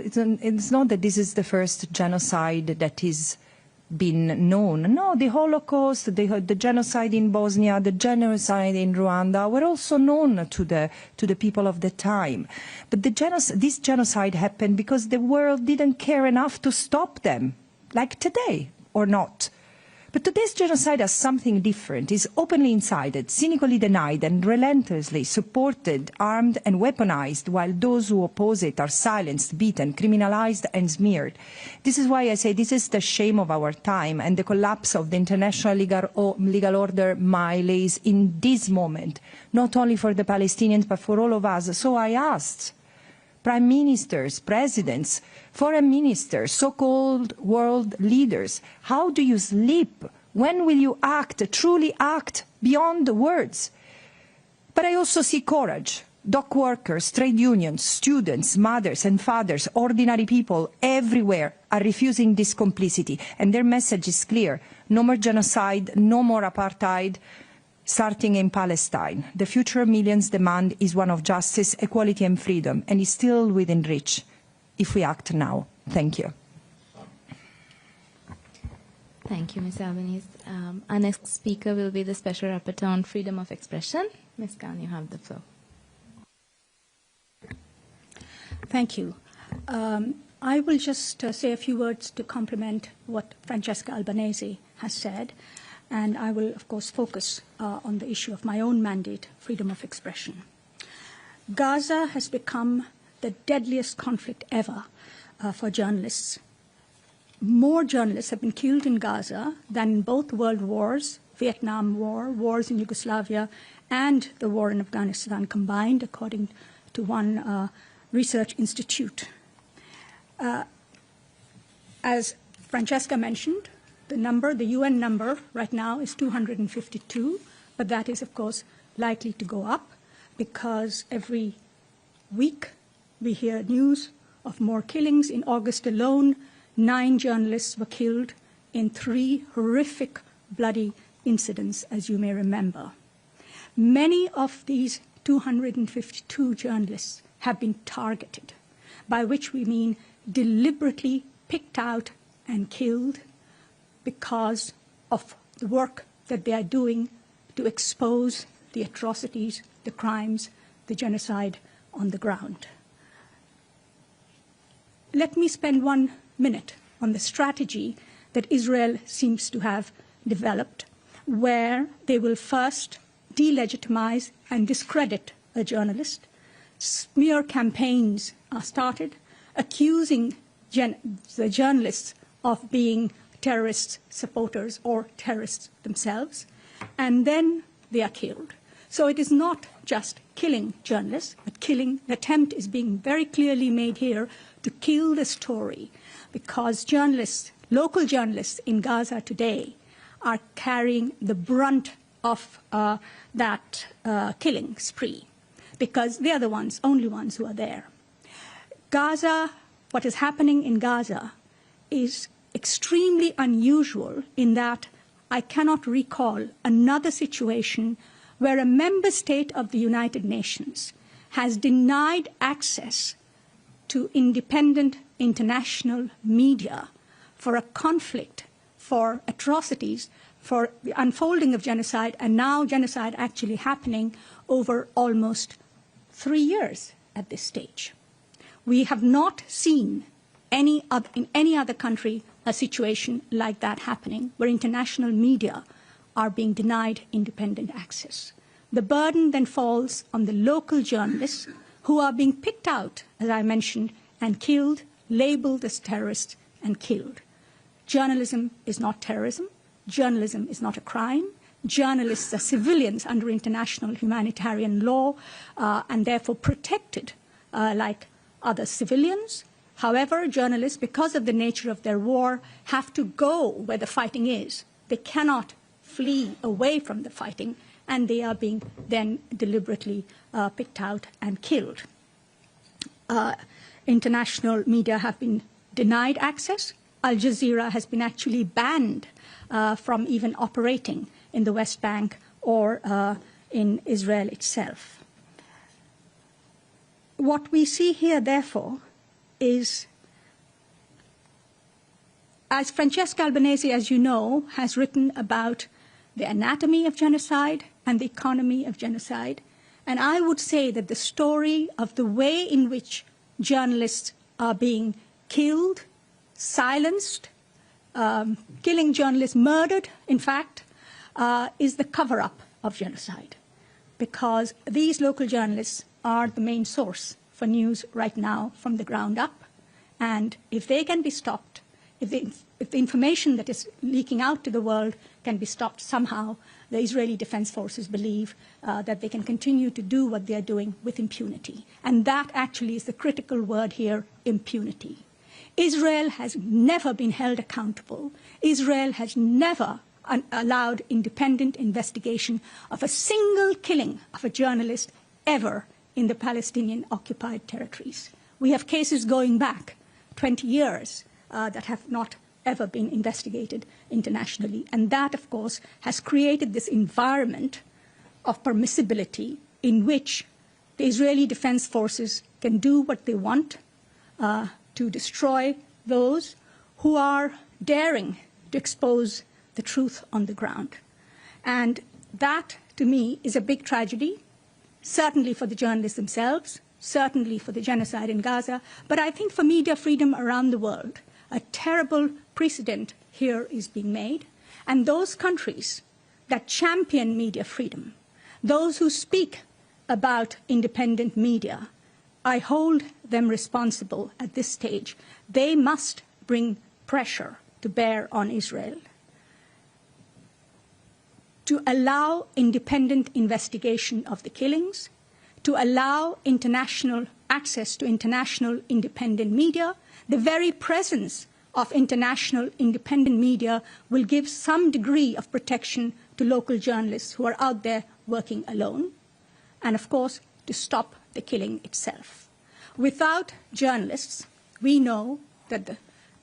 it's not that this is the first genocide that is been known. No, the Holocaust, the genocide in Bosnia, the genocide in Rwanda were also known to the people of the time. But this genocide happened because the world didn't care enough to stop them, like today, or not. But today's genocide has something different. It's openly incited, cynically denied, and relentlessly supported, armed and weaponized, while those who oppose it are silenced, beaten, criminalized and smeared. This is why I say this is the shame of our time, and the collapse of the international legal order lays in this moment, not only for the Palestinians but for all of us. So I asked prime ministers, presidents, foreign ministers, so-called world leaders, how do you sleep? When will you act, truly act beyond the words? But I also see courage. Dock workers, trade unions, students, mothers and fathers, ordinary people everywhere are refusing this complicity. And their message is clear. No more genocide, no more apartheid, starting in Palestine. The future of millions demand is one of justice, equality and freedom, and is still within reach if we act now. Thank you. Thank you, Ms. Albanese. Our next speaker will be the Special Rapporteur on Freedom of Expression. Ms. Khan, you have the floor. Thank you. I will just say a few words to complement what Francesca Albanese has said. And I will, of course, focus on the issue of my own mandate, freedom of expression. Gaza has become the deadliest conflict ever for journalists. More journalists have been killed in Gaza than in both world wars, Vietnam War, wars in Yugoslavia, and the war in Afghanistan combined, according to one research institute. As Francesca mentioned, the UN number right now is 252, but that is, of course, likely to go up because every week we hear news of more killings. In August alone, 9 journalists were killed in 3 horrific, bloody incidents, as you may remember. Many of these 252 journalists have been targeted, by which we mean deliberately picked out and killed because of the work that they are doing to expose the atrocities, the crimes, the genocide on the ground. Let me spend 1 minute on the strategy that Israel seems to have developed, where they will first delegitimize and discredit a journalist. Smear campaigns are started, accusing the journalists of being terrorist supporters or terrorists themselves, and then they are killed. So it is not just killing journalists, but killing. The attempt is being very clearly made here to kill the story, because journalists, local journalists in Gaza today, are carrying the brunt of that killing spree, because they are the only ones who are there. Gaza, what is happening in Gaza is extremely unusual in that I cannot recall another situation where a member state of the United Nations has denied access to independent international media for a conflict, for atrocities, for the unfolding of genocide, and now genocide actually happening over almost 3 years at this stage. We have not seen in any other country a situation like that happening, where international media are being denied independent access. The burden then falls on the local journalists who are being picked out, as I mentioned, and killed, labeled as terrorists and killed. Journalism is not terrorism. Journalism is not a crime. Journalists are civilians under international humanitarian law and therefore protected like other civilians. However, journalists, because of the nature of their war, have to go where the fighting is. They cannot flee away from the fighting, and they are being then deliberately picked out and killed. International media have been denied access. Al Jazeera has been actually banned from even operating in the West Bank or in Israel itself. What we see here, therefore, is as Francesca Albanese, as you know, has written about the anatomy of genocide and the economy of genocide. And I would say that the story of the way in which journalists are being killed, silenced, killing journalists, murdered, in fact, is the cover-up of genocide. Because these local journalists are the main source for news right now from the ground up. And if they can be stopped, if the information that is leaking out to the world can be stopped somehow, the Israeli Defense Forces believe that they can continue to do what they are doing with impunity. And that actually is the critical word here, impunity. Israel has never been held accountable. Israel has never allowed independent investigation of a single killing of a journalist ever in the Palestinian occupied territories. We have cases going back 20 years that have not ever been investigated internationally. And that, of course, has created this environment of permissibility in which the Israeli Defense Forces can do what they want to destroy those who are daring to expose the truth on the ground. And that, to me, is a big tragedy, certainly for the journalists themselves, certainly for the genocide in Gaza, but I think for media freedom around the world. A terrible precedent here is being made, and those countries that champion media freedom, those who speak about independent media, I hold them responsible at this stage. They must bring pressure to bear on Israel to allow independent investigation of the killings, to allow international access to international independent media. The very presence of international independent media will give some degree of protection to local journalists who are out there working alone, and of course, to stop the killing itself. Without journalists, we know that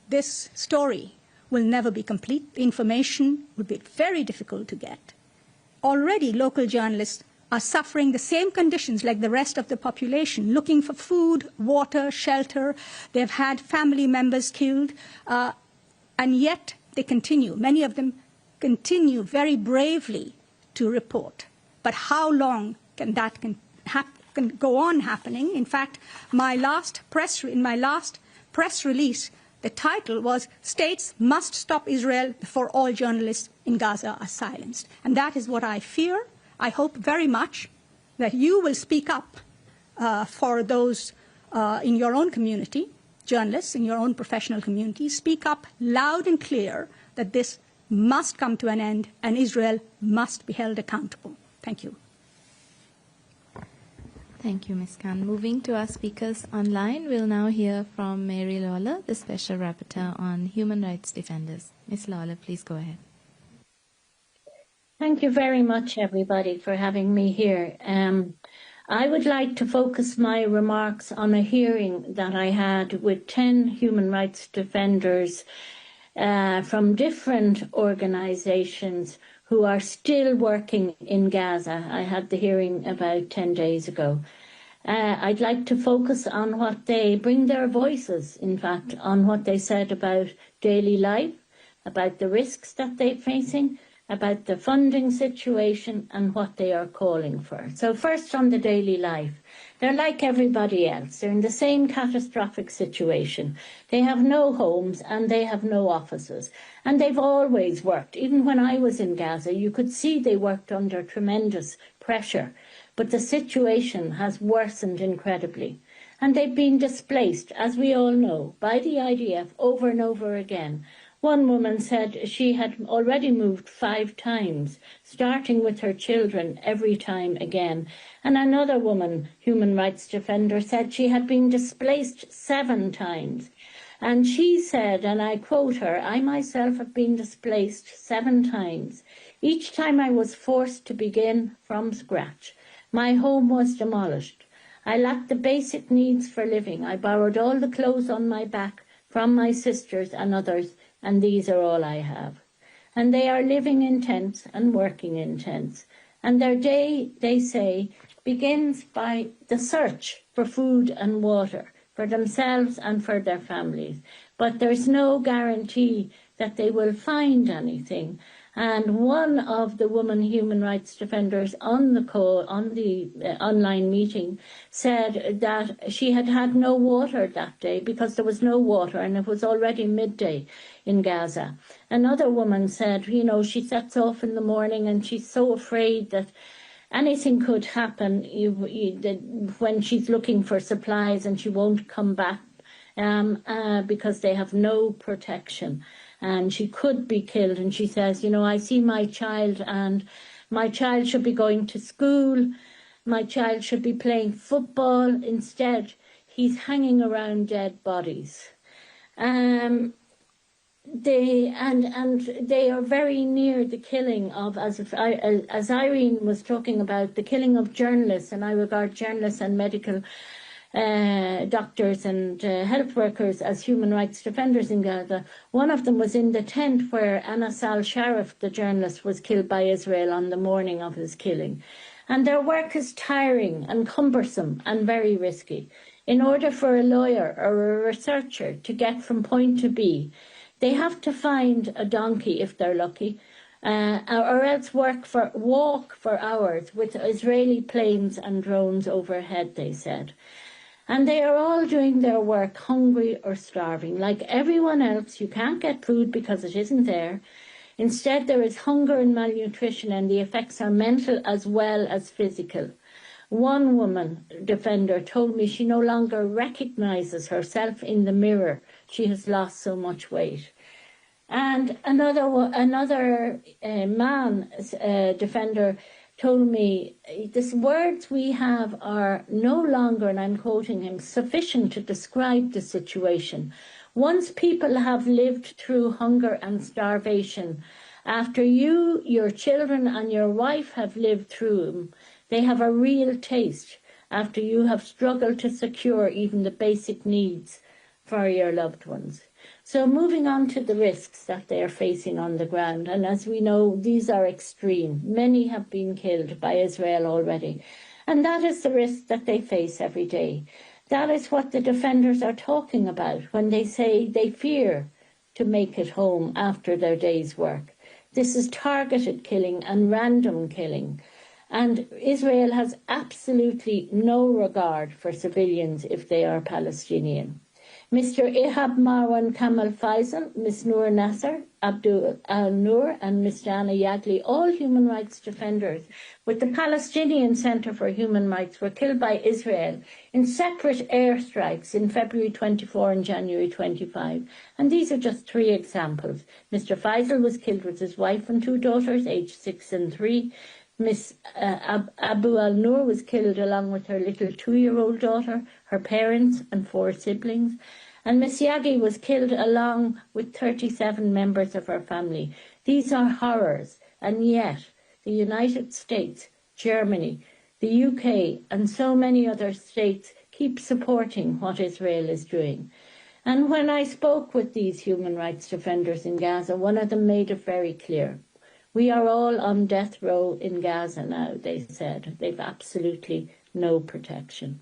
this story will never be complete. The information would be very difficult to get. Already, local journalists are suffering the same conditions like the rest of the population, looking for food, water, shelter. They've had family members killed, and yet they continue. Many of them continue very bravely to report. But how long can that can go on happening? In fact, in my last press release, the title was "States Must Stop Israel Before All Journalists in Gaza Are Silenced." And that is what I fear. I hope very much that you will speak up for those in your own community, journalists in your own professional community. Speak up loud and clear that this must come to an end and Israel must be held accountable. Thank you. Thank you, Ms. Khan. Moving to our speakers online, we'll now hear from Mary Lawler, the Special Rapporteur on Human Rights Defenders. Ms. Lawler, please go ahead. Thank you very much, everybody, for having me here. I would like to focus my remarks on a hearing that I had with 10 human rights defenders from different organizations who are still working in Gaza. I had the hearing about 10 days ago. I'd like to focus on what they bring their voices, in fact, on what they said about daily life, about the risks that they're facing, about the funding situation and what they are calling for. So first on the daily life. They're like everybody else. They're in the same catastrophic situation. They have no homes and they have no offices. And they've always worked. Even when I was in Gaza, you could see they worked under tremendous pressure. But the situation has worsened incredibly. And they've been displaced, as we all know, by the IDF over and over again. One woman said she had already moved 5 times, starting with her children every time again. And another woman, human rights defender, said she had been displaced 7 times. And she said, and I quote her, "I myself have been displaced 7 times. Each time I was forced to begin from scratch. My home was demolished. I lacked the basic needs for living. I borrowed all the clothes on my back from my sisters and others, and these are all I have." And they are living in tents and working in tents. And their day, they say, begins by the search for food and water. for themselves and for their families. But there's no guarantee that they will find anything. And one of the women human rights defenders on the online meeting said that she had had no water that day because there was no water and it was already midday in Gaza. Another woman said, you know, she sets off in the morning and she's so afraid that anything could happen when she's looking for supplies and she won't come back because they have no protection. And she could be killed. And she says, you know, I see my child and my child should be going to school. My child should be playing football. Instead, he's hanging around dead bodies. They are very near the killing of, as Irene was talking about, the killing of journalists, and I regard journalists and medical doctors and health workers as human rights defenders in Gaza. One of them was in the tent where Anas al-Sharif, the journalist, was killed by Israel on the morning of his killing. And their work is tiring and cumbersome and very risky. In order for a lawyer or a researcher to get from point to B, they have to find a donkey if they're lucky, or else walk for hours with Israeli planes and drones overhead, they said. And they are all doing their work hungry or starving. Like everyone else, you can't get food because it isn't there. Instead, there is hunger and malnutrition, and the effects are mental as well as physical. One woman defender told me she no longer recognizes herself in the mirror. She has lost so much weight. And another man defender told me, the words we have are no longer, and I'm quoting him, sufficient to describe the situation. Once people have lived through hunger and starvation, after you, your children and your wife have lived through them, they have a real taste after you have struggled to secure even the basic needs for your loved ones. So moving on to the risks that they are facing on the ground, and as we know, these are extreme. Many have been killed by Israel already, and that is the risk that they face every day. That is what the defenders are talking about when they say they fear to make it home after their day's work. This is targeted killing and random killing, and Israel has absolutely no regard for civilians if they are Palestinian. Mr. Ihab Marwan Kamal Faisal, Ms. Noor Nasser, Abdul Al-Noor and Ms. Jana Yagli, all human rights defenders with the Palestinian Center for Human Rights, were killed by Israel in separate airstrikes in February 24 and January 25. And these are just three examples. Mr. Faisal was killed with his wife and two daughters, aged 6 and 3. Ms. Abu Al-Noor was killed along with her little 2-year-old daughter, her parents and 4 siblings. And Ms. Yagi was killed along with 37 members of her family. These are horrors, and yet the United States, Germany, the UK and so many other states keep supporting what Israel is doing. And when I spoke with these human rights defenders in Gaza, one of them made it very clear. We are all on death row in Gaza now, they said. They've absolutely no protection.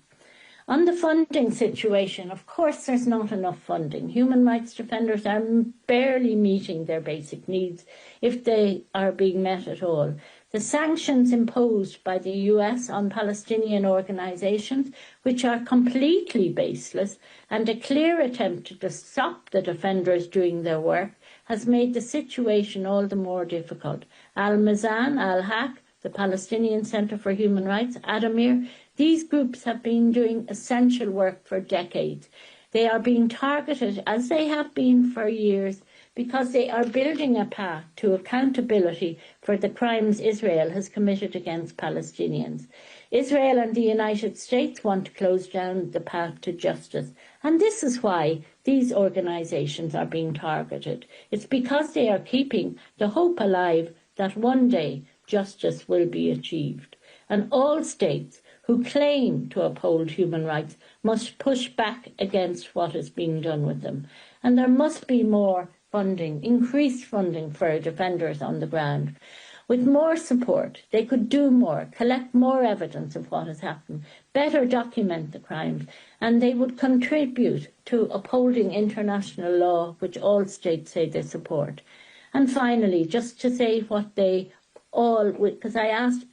On the funding situation, of course there's not enough funding. Human rights defenders are barely meeting their basic needs, if they are being met at all. The sanctions imposed by the US on Palestinian organisations, which are completely baseless, and a clear attempt to stop the defenders doing their work, has made the situation all the more difficult. Al-Mizan, Al-Haq, the Palestinian Center for Human Rights, Adamir, these groups have been doing essential work for decades. They are being targeted, as they have been for years, because they are building a path to accountability for the crimes Israel has committed against Palestinians. Israel and the United States want to close down the path to justice, and this is why these organisations are being targeted. It's because they are keeping the hope alive that one day justice will be achieved. And all states who claim to uphold human rights must push back against what is being done with them. And there must be more funding, increased funding for defenders on the ground. With more support, they could do more, collect more evidence of what has happened, better document the crimes, and they would contribute to upholding international law, which all states say they support. And finally, just to say what they all, because I asked,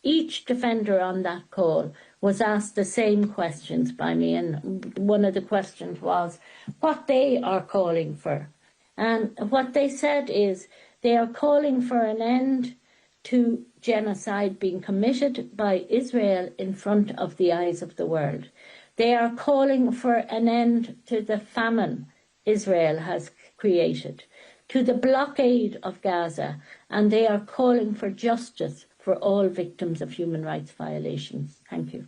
each defender on that call was asked the same questions by me, and one of the questions was what they are calling for. And what they said is they are calling for an end to genocide being committed by Israel in front of the eyes of the world. They are calling for an end to the famine Israel has created, to the blockade of Gaza, and they are calling for justice for all victims of human rights violations. Thank you.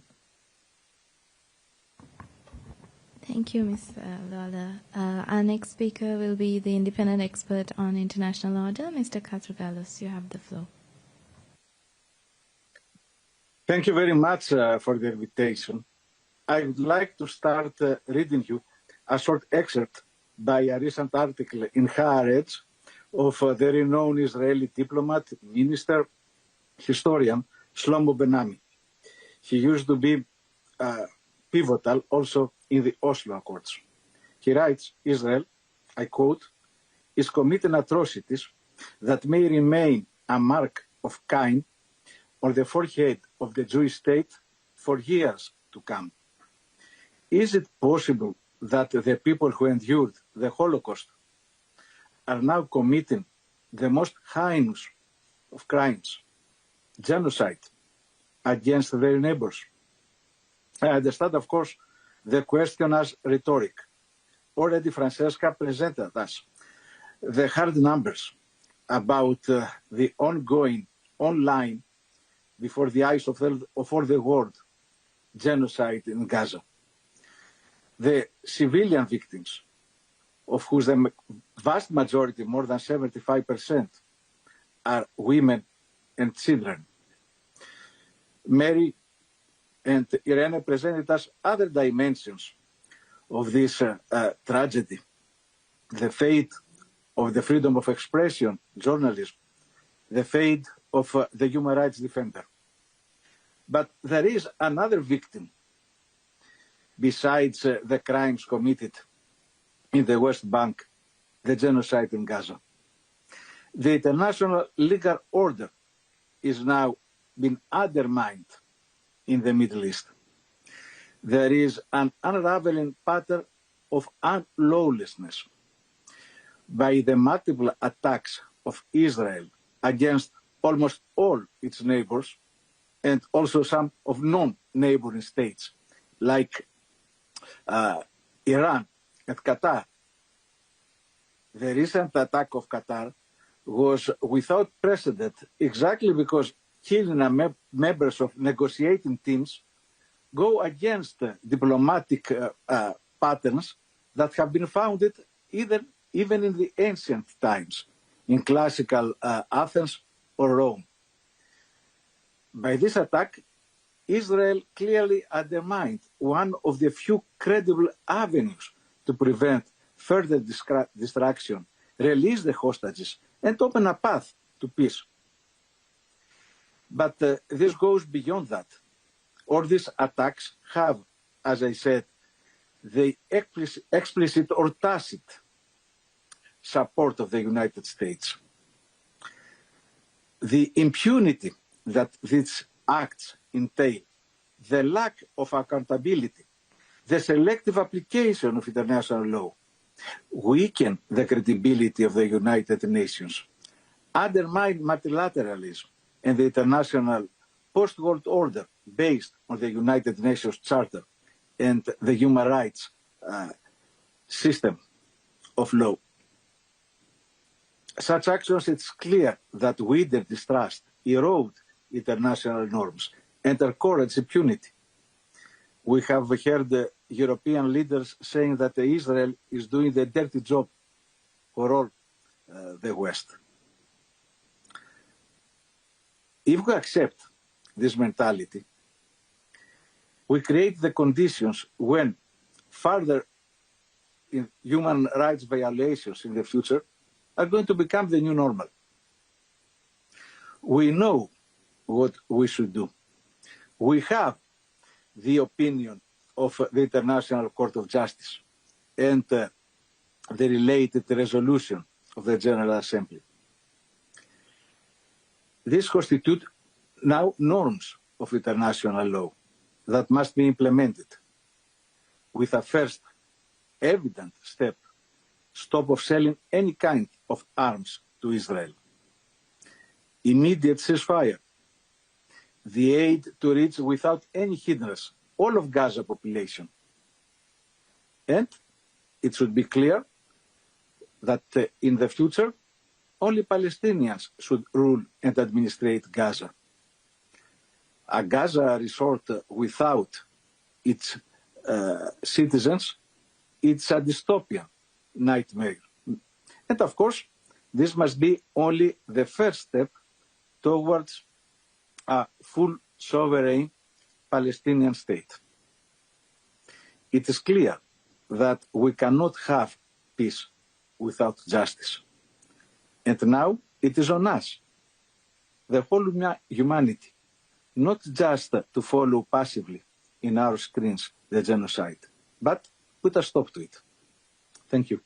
Thank you, Ms. Lawler. Our next speaker will be the independent expert on international order, Mr. Katrougalos. You have the floor. Thank you very much for the invitation. I would like to start reading you a short excerpt by a recent article in Haaretz of the renowned Israeli diplomat, minister, historian, Shlomo Ben-Ami. He used to be pivotal also in the Oslo Accords. He writes, Israel, I quote, is committing atrocities that may remain a mark of Cain on the forehead of the Jewish state for years to come. Is it possible that the people who endured the Holocaust are now committing the most heinous of crimes, genocide, against their neighbors? I understand, of course, the question as rhetoric. Already Francesca presented us the hard numbers about the ongoing online, before the eyes of all the world, genocide in Gaza. The civilian victims, of whose the vast majority, more than 75%, are women and children. Mary and Irene presented us other dimensions of this tragedy, the fate of the freedom of expression, journalism, the fate of the human rights defender. But there is another victim besides the crimes committed in the West Bank, the genocide in Gaza. The international legal order is now being undermined in the Middle East. There is an unraveling pattern of unlawlessness by the multiple attacks of Israel against almost all its neighbors and also some of non-neighboring states like Iran and Qatar. The recent attack of Qatar was without precedent exactly because killing members of negotiating teams go against diplomatic patterns that have been founded even in the ancient times, in classical Athens or Rome. By this attack, Israel clearly undermined one of the few credible avenues to prevent further destruction, release the hostages, and open a path to peace. But this goes beyond that. All these attacks have, as I said, the explicit or tacit support of the United States. The impunity that these acts entail, the lack of accountability, the selective application of international law, weaken the credibility of the United Nations, undermine multilateralism and the international post-war order based on the United Nations Charter and the human rights system of law. Such actions, it's clear that wither distrust, erode international norms, and encourage impunity. We have heard the European leaders saying that Israel is doing the dirty job for all the West. If we accept this mentality, we create the conditions when further human rights violations in the future are going to become the new normal. We know what we should do. We have the opinion of the International Court of Justice and the related resolution of the General Assembly. These constitute now norms of international law that must be implemented with a first evident step, stop of selling any kind of arms to Israel. Immediate ceasefire, the aid to reach without any hindrance all of Gaza population. And it should be clear that in the future, only Palestinians should rule and administrate Gaza. A Gaza resort without its citizens, it's a dystopian nightmare. And of course, this must be only the first step towards a full sovereign Palestinian state. It is clear that we cannot have peace without justice. And now it is on us, the whole humanity, not just to follow passively in our screens the genocide, but put a stop to it. Thank you.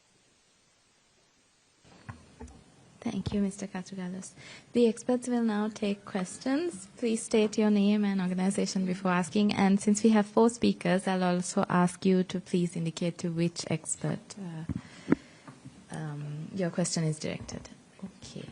Thank you, Mr. Katrougalos. The experts will now take questions. Please state your name and organization before asking. And since we have 4 speakers, I'll also ask you to please indicate to which expert your question is directed. Okay.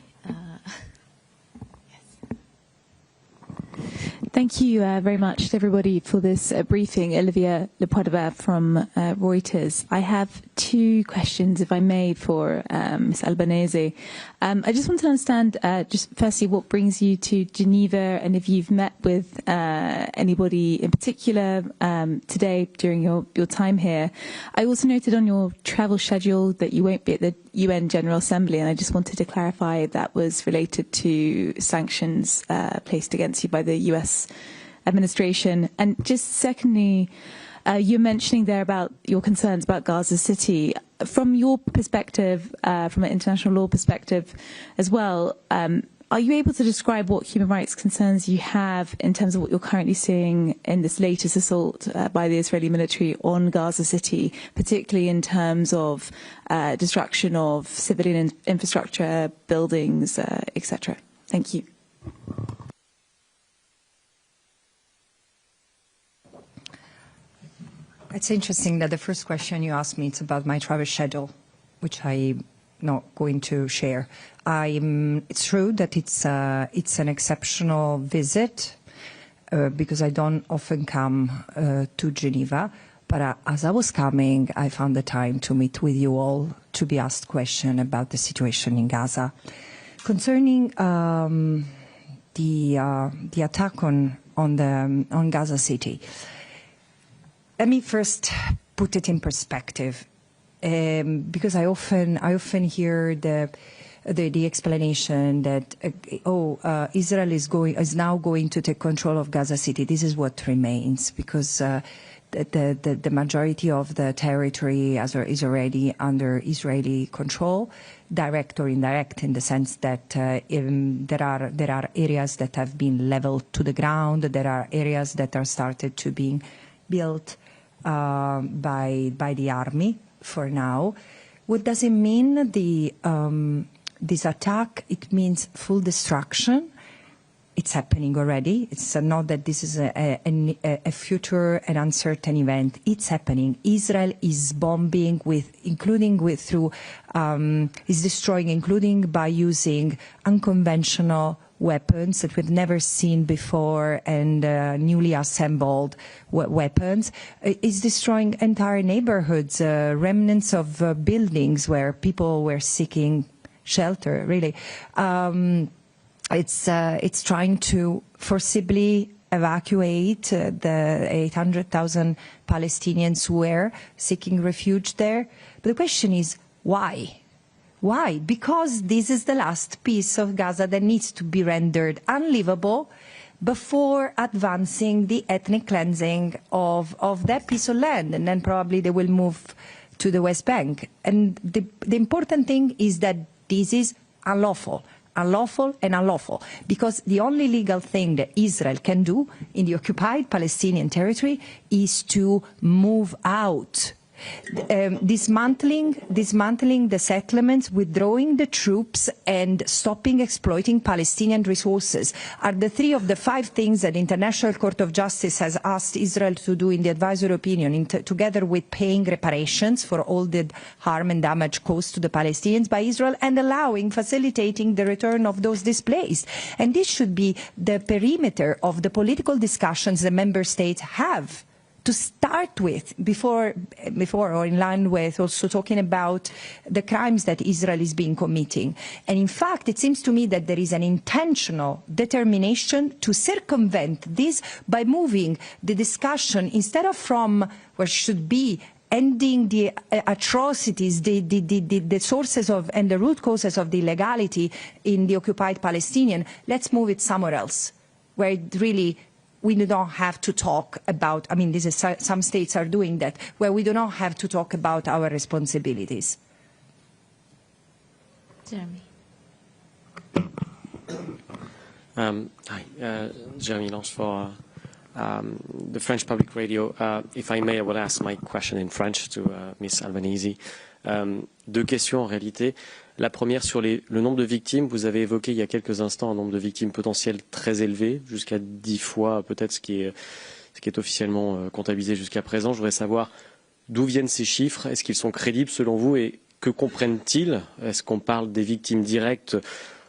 Thank you very much to everybody for this briefing. Olivia Lepoidova from Reuters. I have 2 questions, if I may, for Ms. Albanese. I just want to understand, just firstly, what brings you to Geneva, and if you've met with anybody in particular today during your time here. I also noted on your travel schedule that you won't be at the UN General Assembly, and I just wanted to clarify if that was related to sanctions placed against you by the US administration. And just secondly, you're mentioning there about your concerns about Gaza City. From your perspective, from an international law perspective as well, are you able to describe what human rights concerns you have in terms of what you're currently seeing in this latest assault by the Israeli military on Gaza City, particularly in terms of destruction of civilian infrastructure, buildings, etc.? Thank you. It's interesting that the first question you asked me is about my travel schedule, which I'm not going to share. It's true that it's an exceptional visit because I don't often come to Geneva. But as I was coming, I found the time to meet with you all to be asked questions about the situation in Gaza. Concerning the attack on Gaza City, let me first put it in perspective, because I often hear the explanation that Israel is now going to take control of Gaza City. This is what remains, because the majority of the territory is already under Israeli control, direct or indirect, in the sense that there are areas that have been leveled to the ground. There are areas that are started to being built by the army for now. What does it mean, this attack? It means full destruction. It's happening already. It's not that this is a future and uncertain event. It's happening. Israel is bombing is destroying, including by using unconventional weapons that we've never seen before, and newly assembled weapons. Is destroying entire neighborhoods, remnants of buildings where people were seeking shelter, really. It's trying to forcibly evacuate the 800,000 Palestinians who were seeking refuge there. But the question is, why? Why? Because this is the last piece of Gaza that needs to be rendered unlivable before advancing the ethnic cleansing of that piece of land. And then probably they will move to the West Bank. And the important thing is that this is unlawful, unlawful and unlawful, because the only legal thing that Israel can do in the occupied Palestinian territory is to move out. Dismantling the settlements, withdrawing the troops, and stopping exploiting Palestinian resources are the 3 of the 5 things that the International Court of Justice has asked Israel to do in the advisory opinion, together with paying reparations for all the harm and damage caused to the Palestinians by Israel, and facilitating the return of those displaced. And this should be the perimeter of the political discussions the member states have to start with, before or in line with also talking about the crimes that Israel is being committing. And in fact, it seems to me that there is an intentional determination to circumvent this by moving the discussion, instead of from where it should be, ending the atrocities, the sources of and the root causes of the illegality in the occupied Palestinian, let's move it somewhere else, where it really we do not have to talk about, I mean, some states are doing that, where we do not have to talk about our responsibilities. Jeremy. Hi, Jeremy Lange for the French Public Radio. If I may, I will ask my question in French to Ms. Albanese. 2 questions en réalité. La première sur le nombre de victimes. Vous avez évoqué il y a quelques instants un nombre de victimes potentielles très élevé, jusqu'à 10 fois peut-être ce qui est officiellement comptabilisé jusqu'à présent. Je voudrais savoir d'où viennent ces chiffres. Est-ce qu'ils sont crédibles selon vous et que comprennent-ils? Est-ce qu'on parle des victimes directes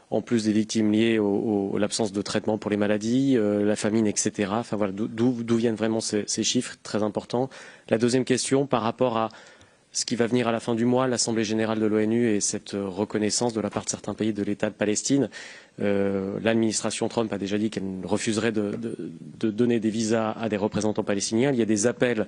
en plus des victimes liées à l'absence de traitement pour les maladies, la famine, etc. Enfin voilà, d'où viennent vraiment ces chiffres très importants. La deuxième question par rapport à ce qui va venir à la fin du mois, l'Assemblée générale de l'ONU et cette reconnaissance de la part de certains pays de l'État de Palestine. L'administration Trump a déjà dit qu'elle refuserait de donner des visas à des représentants palestiniens. Il y a des appels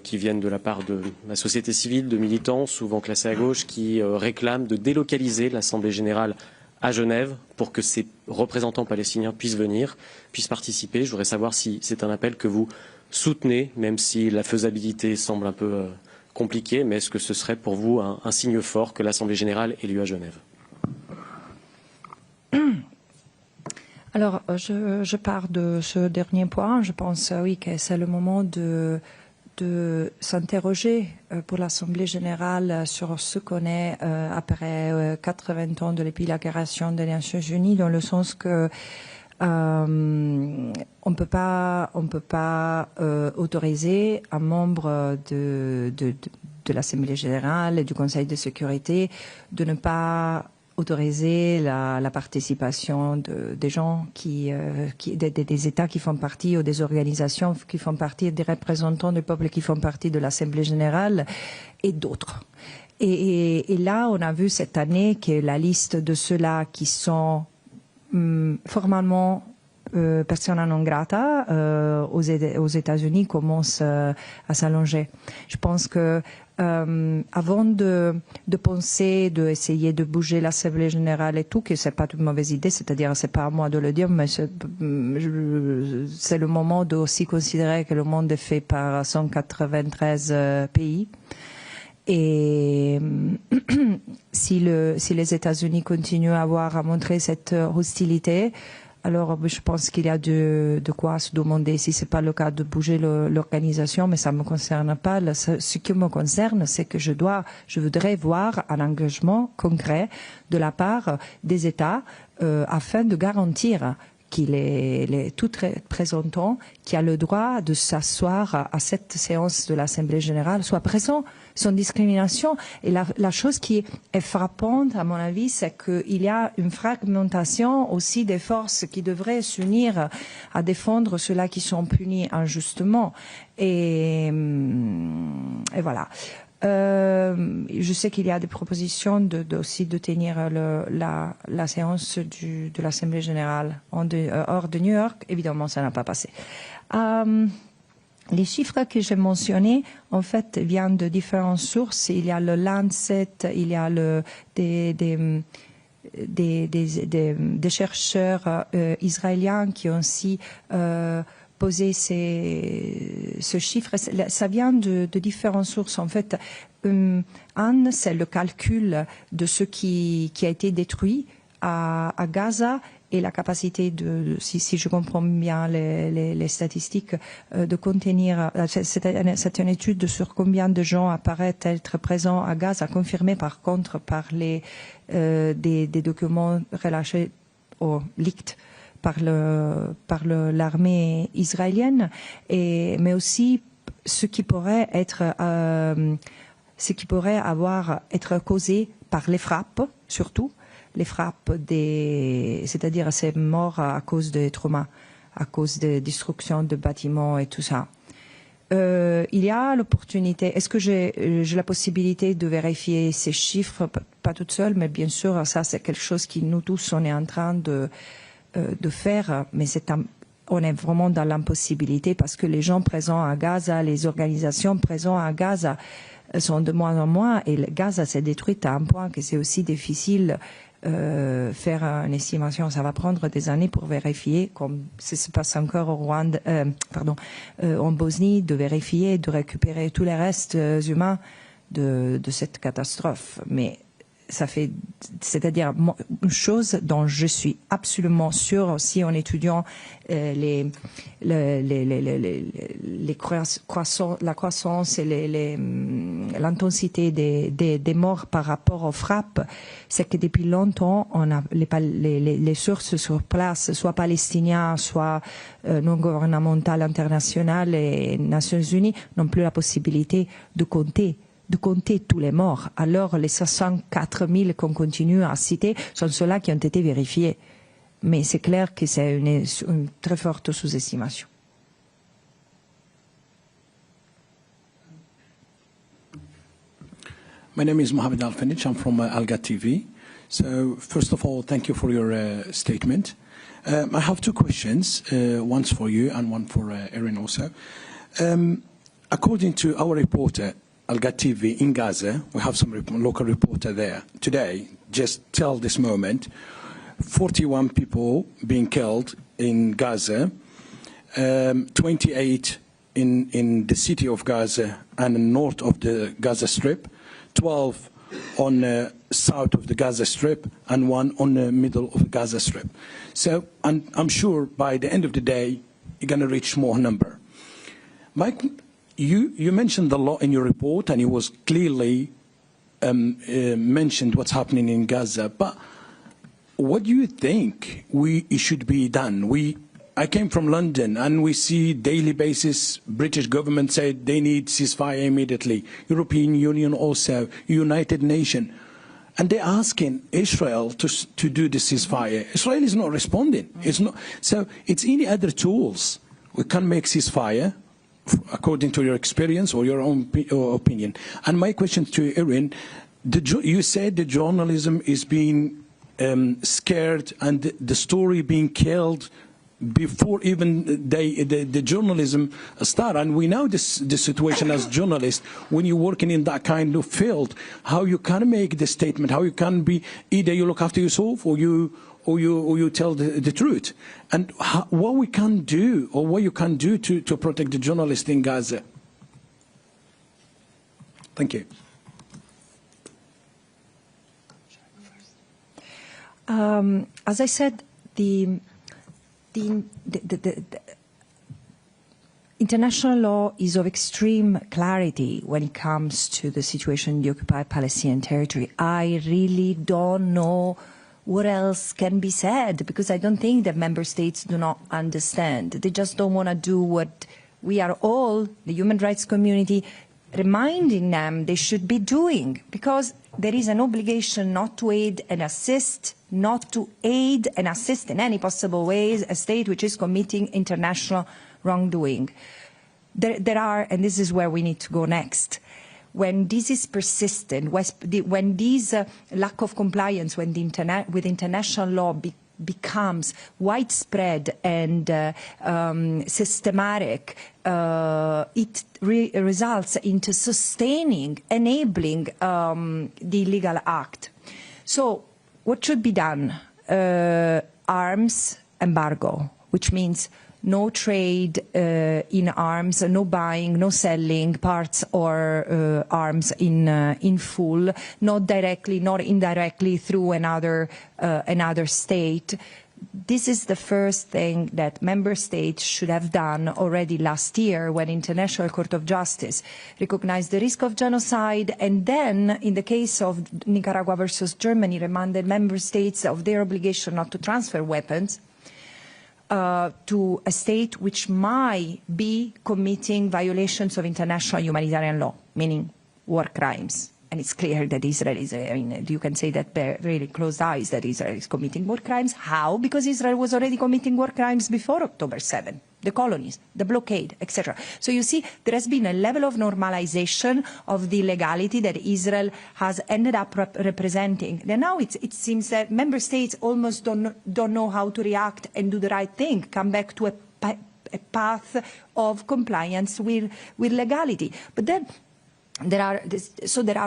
qui viennent de la part de la société civile, de militants, souvent classés à gauche, qui réclament de délocaliser l'Assemblée générale à Genève pour que ces représentants palestiniens puissent venir, puissent participer. Je voudrais savoir si c'est un appel que vous soutenez, même si la faisabilité semble un peu compliqué, mais est-ce que ce serait pour vous un signe fort que l'Assemblée générale ait lieu à Genève? Alors, je pars de ce dernier point. Je pense, oui, que c'est le moment de s'interroger pour l'Assemblée générale sur ce qu'on est après 80 ans depuis la création des Nations Unies, dans le sens que on peut pas autoriser un membre de l'Assemblée générale et du Conseil de sécurité de ne pas autoriser la participation des gens des États qui font partie, ou des organisations qui font partie, des représentants du peuple qui font partie de l'Assemblée générale et d'autres. Et là, on a vu cette année que la liste de ceux-là qui sont formellement persona non grata aux États-Unis commence à s'allonger. Je pense que avant de penser, d'essayer de bouger l'Assemblée générale et tout, que c'est pas une mauvaise idée, c'est-à-dire c'est pas à moi de le dire, mais c'est le moment de aussi considérer que le monde est fait par 193 pays. Et si les États-Unis continuent à montrer cette hostilité, alors je pense qu'il y a de quoi se demander si c'est pas le cas de bouger l'organisation, mais ça me concerne pas. Ce qui me concerne, c'est que je voudrais voir un engagement concret de la part des États afin de garantir qu'il est tout représentant qui a le droit de s'asseoir à cette séance de l'Assemblée générale soit présent, sans discrimination. Et la chose qui est frappante, à mon avis, c'est qu'il y a une fragmentation aussi des forces qui devraient s'unir à défendre ceux-là qui sont punis injustement. Et voilà. Je sais qu'il y a des propositions aussi de tenir la séance de l'Assemblée générale hors de New York. Évidemment, ça n'a pas passé. Les chiffres que j'ai mentionnés, en fait, viennent de différentes sources. Il y a le Lancet, il y a des chercheurs israéliens qui ont aussi poser ce chiffre. Ça vient de différentes sources. En fait, c'est le calcul de ce qui a été détruit à Gaza et la capacité si je comprends bien les statistiques, de contenir, c'est une étude sur combien de gens apparaissent être présents à Gaza, confirmée par contre par des documents relâchés ou leaked par l'armée israélienne, mais aussi ce qui pourrait être être causé par les frappes, surtout les frappes c'est-à-dire ces morts à cause des traumas, à cause de destruction de bâtiments et tout ça. Il y a l'opportunité, est-ce que j'ai la possibilité de vérifier ces chiffres, pas toute seule, mais bien sûr, ça c'est quelque chose que nous tous on est en train de faire, mais on est vraiment dans l'impossibilité parce que les gens présents à Gaza, les organisations présentes à Gaza sont de moins en moins, et Gaza s'est détruite à un point que c'est aussi difficile faire une estimation. Ça va prendre des années pour vérifier, comme ça se passe encore au Rwanda, en Bosnie, de vérifier, de récupérer tous les restes humains de cette catastrophe. Mais c'est-à-dire une chose dont je suis absolument sûre aussi en étudiant la croissance et l'intensité des morts par rapport aux frappes, c'est que depuis longtemps, on a les sources sur place, soit palestiniens, soit non gouvernementales internationales et Nations Unies, n'ont plus la possibilité de compter tous les morts. Alors, les 64 000 qu'on continue à citer sont ceux-là qui ont été vérifiés. Mais c'est clair que c'est une très forte sous-estimation. My name is Mohamed Al-Fanich. I'm from Alga TV. So, first of all, thank you for your statement. I have two questions, one for you and one for Irene also. According to our reporter, Alga TV in Gaza, we have some local reporter there. Today, just till this moment, 41 people being killed in Gaza, 28 in the city of Gaza and north of the Gaza Strip, 12 on south of the Gaza Strip, and 1 on the middle of the Gaza Strip. So, and I'm sure by the end of the day, you're going to reach more number. You mentioned the law in your report, and it was clearly mentioned what's happening in Gaza. But what do you think it should be done? I came from London, and we see daily basis British government said they need ceasefire immediately. European Union also, United Nations. And they're asking Israel to do the ceasefire. Israel is not responding. It's not. So it's any other tools. We can make ceasefire, according to your experience or your own opinion. And my question to Irene, you said the journalism is being scared and the story being killed before even the journalism start. And we know the situation as journalists, when you're working in that kind of field, how you can make the statement, how you can be, either you look after yourself or you tell the truth. And what we can do, or what you can do to protect the journalists in Gaza. Thank you. As I said, the international law is of extreme clarity when it comes to the situation in the occupied Palestinian territory. I really don't know what else can be said, because I don't think that member states do not understand. They just don't want to do what we are all, the human rights community, reminding them they should be doing, because there is an obligation not to aid and assist, not to aid and assist in any possible ways a state which is committing international wrongdoing. There are, and this is where we need to go next, when this is persistent, when this lack of compliance with international law becomes widespread and systematic, it results into sustaining, enabling the illegal act. So what should be done? Arms embargo, which means no trade in arms, no buying, no selling parts or arms in full, not directly, not indirectly through another state. This is the first thing that member states should have done already last year when International Court of Justice recognized the risk of genocide, and then, in the case of Nicaragua versus Germany, reminded member states of their obligation not to transfer weapons to a state which might be committing violations of international humanitarian law, meaning war crimes. And it's clear that Israel is, I mean, you can say that really closed eyes that Israel is committing war crimes. How? Because Israel was already committing war crimes before October 7, the colonies, the blockade, etc. So you see, there has been a level of normalization of the legality that Israel has ended up representing. And now it seems that member states almost don't know how to react and do the right thing, come back to a path of compliance with legality. But then there are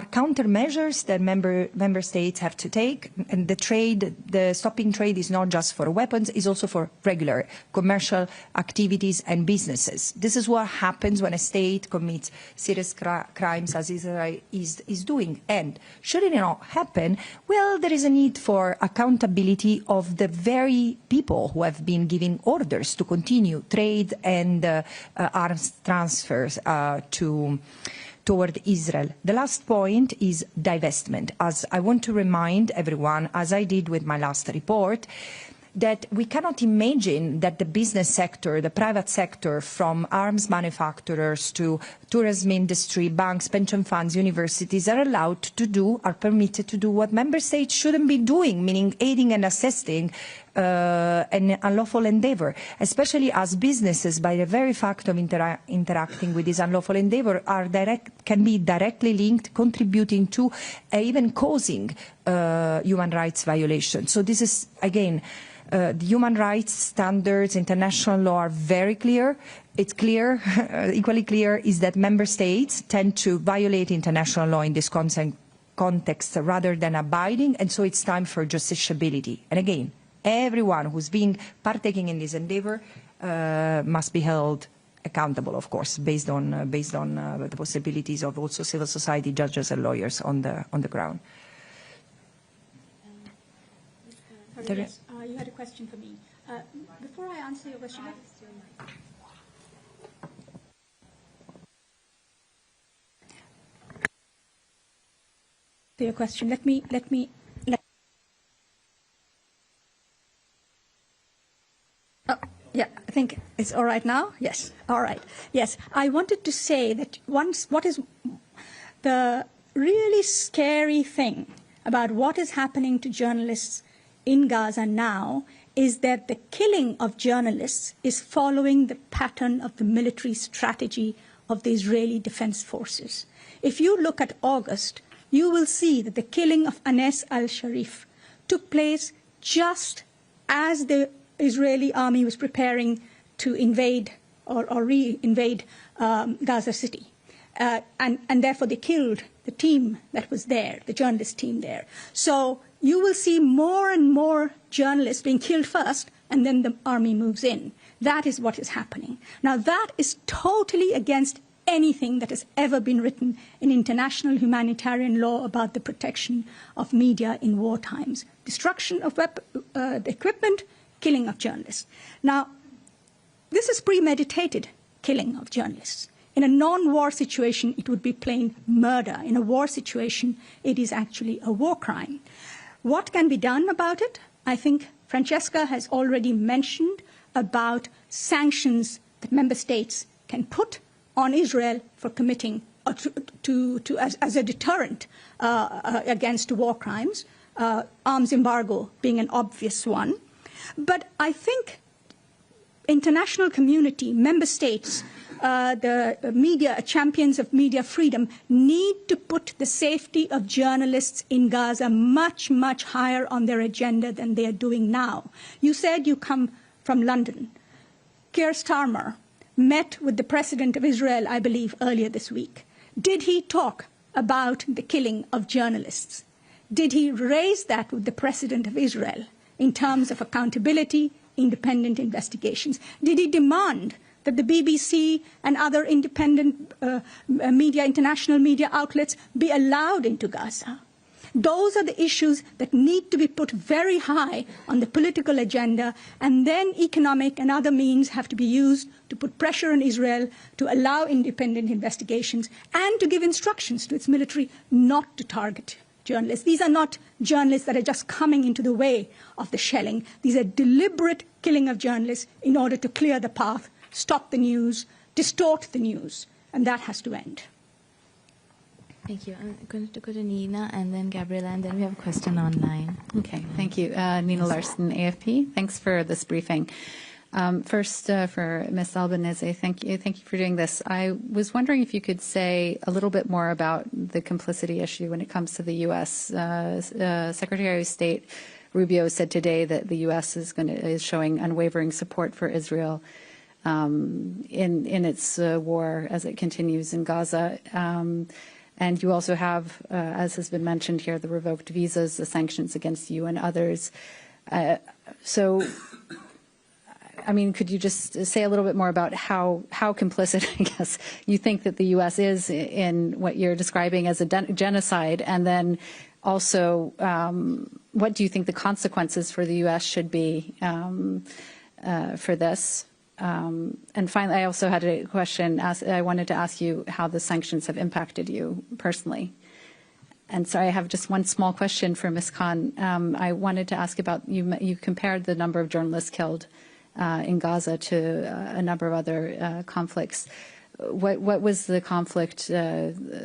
countermeasures that member states have to take, and the stopping trade is not just for weapons, it's also for regular commercial activities and businesses. This is what happens when a state commits serious crimes as Israel is doing. And should it not happen, well, there is a need for accountability of the very people who have been giving orders to continue trade and arms transfers toward Israel. The last point is divestment. As I want to remind everyone, as I did with my last report, that we cannot imagine that the business sector, the private sector, from arms manufacturers to tourism industry, banks, pension funds, universities, are allowed to do, are permitted to do what member states shouldn't be doing, meaning aiding and assisting an unlawful endeavor, especially as businesses, by the very fact of interacting with this unlawful endeavor, can be directly linked, contributing to, even causing human rights violations. So this is, again, the human rights standards, international law are very clear. It's clear, equally clear, is that member states tend to violate international law in this context rather than abiding, and so it's time for justiciability. And again, everyone who's been partaking in this endeavor must be held accountable, of course, based on the possibilities of also civil society judges and lawyers on the ground. Yes, you had a question for me. Before I answer your question, let me. Oh, yeah, I think it's all right now. Yes, all right. Yes, I wanted to say that what is the really scary thing about what is happening to journalists in Gaza now is that the killing of journalists is following the pattern of the military strategy of the Israeli Defense Forces. If you look at August, you will see that the killing of Anes al-Sharif took place just as the Israeli army was preparing to invade or re-invade Gaza City. And therefore they killed the team that was there, the journalist team there. So you will see more and more journalists being killed first, and then the army moves in. That is what is happening. Now, that is totally against anything that has ever been written in international humanitarian law about the protection of media in war times. Destruction of the equipment, killing of journalists. Now, this is premeditated killing of journalists. In a non-war situation, it would be plain murder. In a war situation, it is actually a war crime. What can be done about it? I think Francesca has already mentioned about sanctions that member states can put on Israel for committing as a deterrent against war crimes, arms embargo being an obvious one. But I think international community, member states, the media, champions of media freedom, need to put the safety of journalists in Gaza much, much higher on their agenda than they are doing now. You said you come from London. Keir Starmer met with the President of Israel, I believe, earlier this week. Did he talk about the killing of journalists? Did he raise that with the President of Israel in terms of accountability, independent investigations? Did he demand that the BBC and other independent media, international media outlets be allowed into Gaza? Those are the issues that need to be put very high on the political agenda, and then economic and other means have to be used to put pressure on Israel to allow independent investigations and to give instructions to its military not to target journalists. These are not journalists that are just coming into the way of the shelling. These are deliberate killing of journalists in order to clear the path, stop the news, distort the news, and that has to end. Thank you. I'm going to go to Nina and then Gabriela, and then we have a question online. Okay, thank you. Nina Larson, AFP. Thanks for this briefing. First, for Ms. Albanese, thank you for doing this. I was wondering if you could say a little bit more about the complicity issue when it comes to the U.S. Secretary of State Rubio said today that the U.S. is showing unwavering support for Israel in its war as it continues in Gaza. And you also have, as has been mentioned here, the revoked visas, the sanctions against you and others. So, I mean, could you just say a little bit more about how complicit, I guess, you think that the U.S. is in what you're describing as a genocide? And then also, what do you think the consequences for the U.S. should be for this? And finally, I also had a question. I wanted to ask you how the sanctions have impacted you personally. And so I have just one small question for Ms. Khan. I wanted to ask about, you compared the number of journalists killed in Gaza to a number of other conflicts. What was the conflict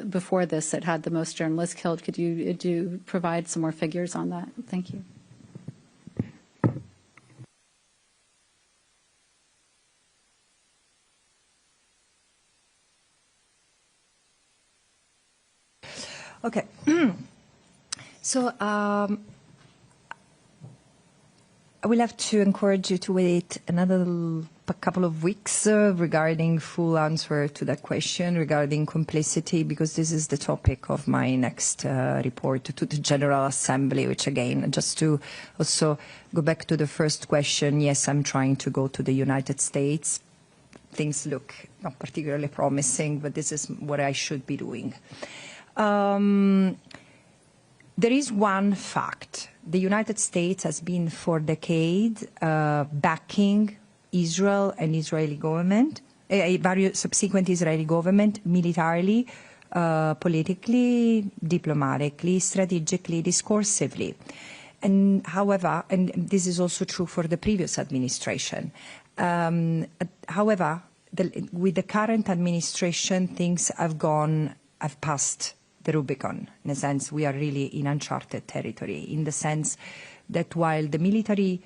before this that had the most journalists killed? Could you provide some more figures on that? Thank you. Okay. So I will have to encourage you to wait another couple of weeks regarding full answer to that question regarding complicity, because this is the topic of my next report to the General Assembly, which again, just to also go back to the first question, yes, I'm trying to go to the United States. Things look not particularly promising, but this is what I should be doing. There is one fact. The United States has been for decades backing Israel and Israeli government, various subsequent Israeli government, militarily, politically, diplomatically, strategically, discursively. And however, and this is also true for the previous administration. However, with the current administration, things have passed the Rubicon. In a sense, we are really in uncharted territory, in the sense that while the military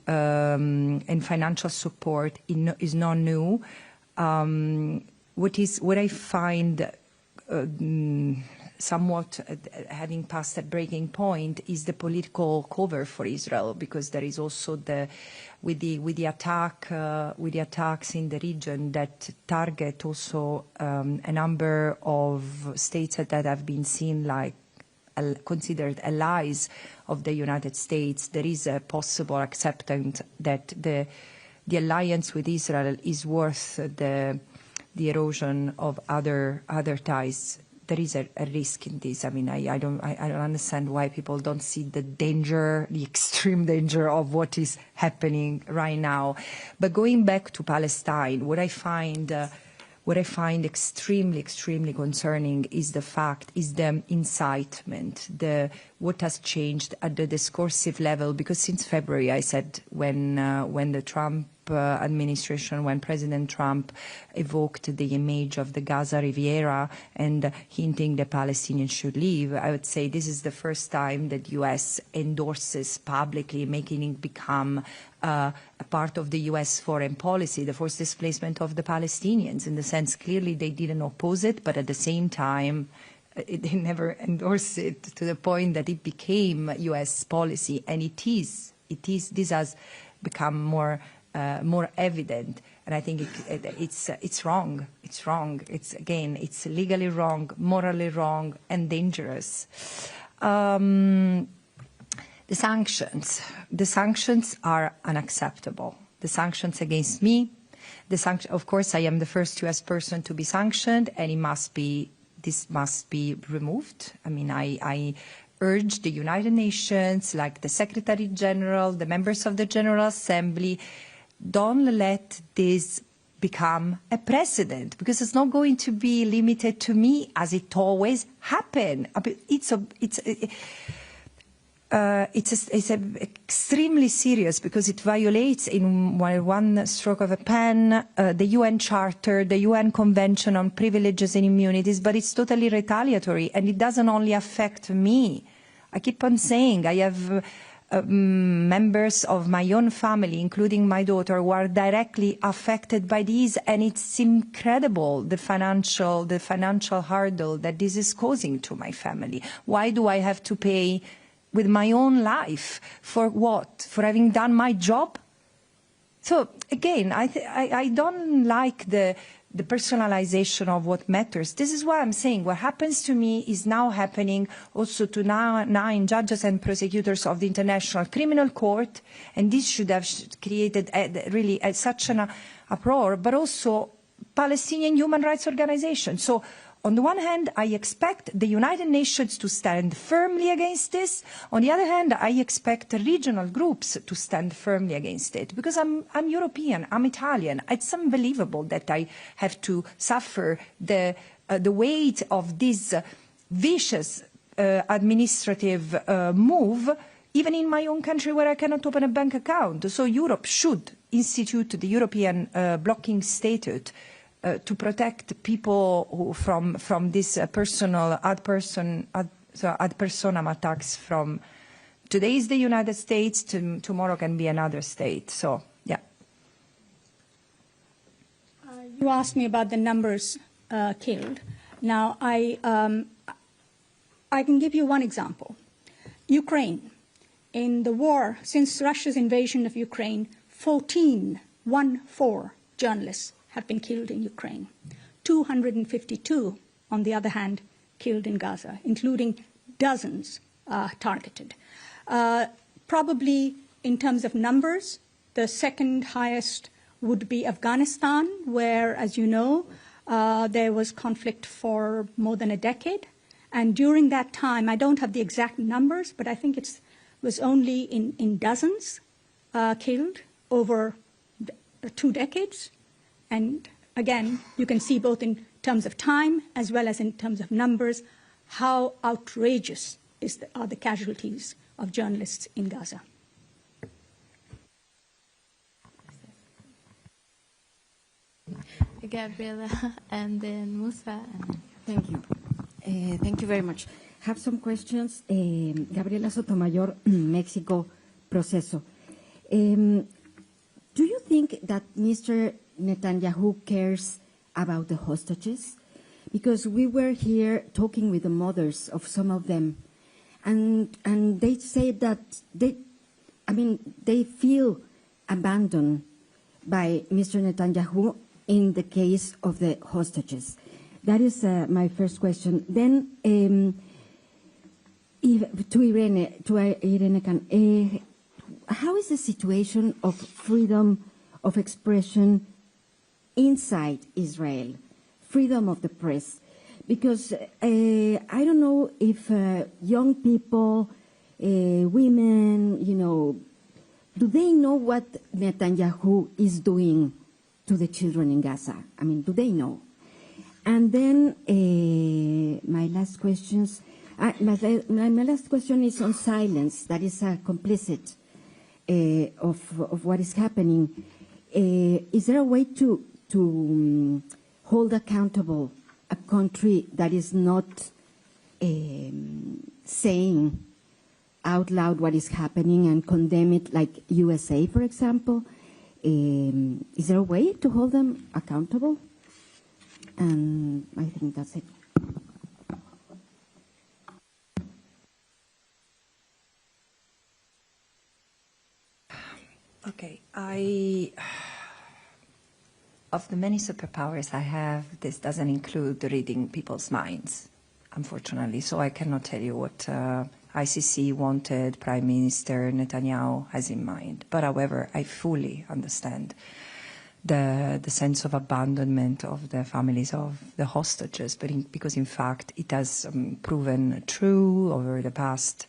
and financial support is not new, what I find somewhat having passed that breaking point is the political cover for Israel, because there is also with the attacks in the region that target also a number of states that have been seen like considered allies of the United States. There is a possible acceptance that the alliance with Israel is worth the erosion of other ties. There is a risk in this. I mean, I don't understand why people don't see the danger, the extreme danger of what is happening right now. But going back to Palestine, what I find extremely concerning is the incitement, what has changed at the discursive level. Because since February, I said when the Trump administration, when President Trump evoked the image of the Gaza Riviera and hinting the Palestinians should leave, I would say this is the first time that U.S. endorses publicly, making it become a part of the U.S. foreign policy, the forced displacement of the Palestinians. In the sense, clearly they didn't oppose it, but at the same time, they never endorsed it to the point that it became U.S. policy, and this has become more evident, and I think it's wrong. It's wrong. It's legally wrong, morally wrong, and dangerous. The The sanctions are unacceptable. The sanctions against me, of course, I am the first U.S. person to be sanctioned, and this must be removed. I mean, I urge the United Nations, like the Secretary General, the members of the General Assembly, don't let this become a precedent, because it's not going to be limited to me as it always happened. It's extremely serious because it violates in one stroke of a pen the UN Charter, the UN Convention on Privileges and Immunities, but it's totally retaliatory, and it doesn't only affect me. I keep on saying I have members of my own family, including my daughter, who are directly affected by these, and it's incredible the financial hurdle that this is causing to my family. Why do I have to pay with my own life? For what? For having done my job? So again, I don't like the personalization of what matters. This is why I'm saying what happens to me is now happening also to 9 judges and prosecutors of the International Criminal Court, and this should have created really such an uproar, but also Palestinian human rights organizations. So on the one hand, I expect the United Nations to stand firmly against this. On the other hand, I expect regional groups to stand firmly against it, because I'm European, I'm Italian. It's unbelievable that I have to suffer the weight of this vicious administrative move, even in my own country where I cannot open a bank account. So Europe should institute the European blocking statute to protect people who from this personal ad personam attacks from today is the United States, tomorrow can be another state. So, yeah. You asked me about the numbers killed. Now, I can give you one example. Ukraine. In the war, since Russia's invasion of Ukraine, 14 journalists have been killed in Ukraine. 252, on the other hand, killed in Gaza, including dozens targeted. Probably in terms of numbers, the second highest would be Afghanistan, where, as you know, there was conflict for more than a decade. And during that time, I don't have the exact numbers, but I think it was only in dozens killed over 2 decades. And again, you can see both in terms of time as well as in terms of numbers how outrageous are the casualties of journalists in Gaza. Gabriela and then Musa. Thank you. Thank you very much. Have some questions. Gabriela Sotomayor, Mexico Proceso. Do you think that Mr. Netanyahu cares about the hostages? Because we were here talking with the mothers of some of them, and they say that they feel abandoned by Mr. Netanyahu in the case of the hostages. That is my first question. Then to Irene Khan, how is the situation of freedom of expression inside Israel, freedom of the press? Because I don't know if young people, women, do they know what Netanyahu is doing to the children in Gaza? I mean, do they know? And then my last question is on silence. That is complicit of what is happening. Is there a way to hold accountable a country that is not saying out loud what is happening and condemn it, like USA, for example? Is there a way to hold them accountable? And I think that's it. Okay, of the many superpowers I have, this doesn't include reading people's minds, unfortunately. So I cannot tell you what ICC wanted Prime Minister Netanyahu has in mind. But however, I fully understand the sense of abandonment of the families of the hostages, because in fact it has proven true over the past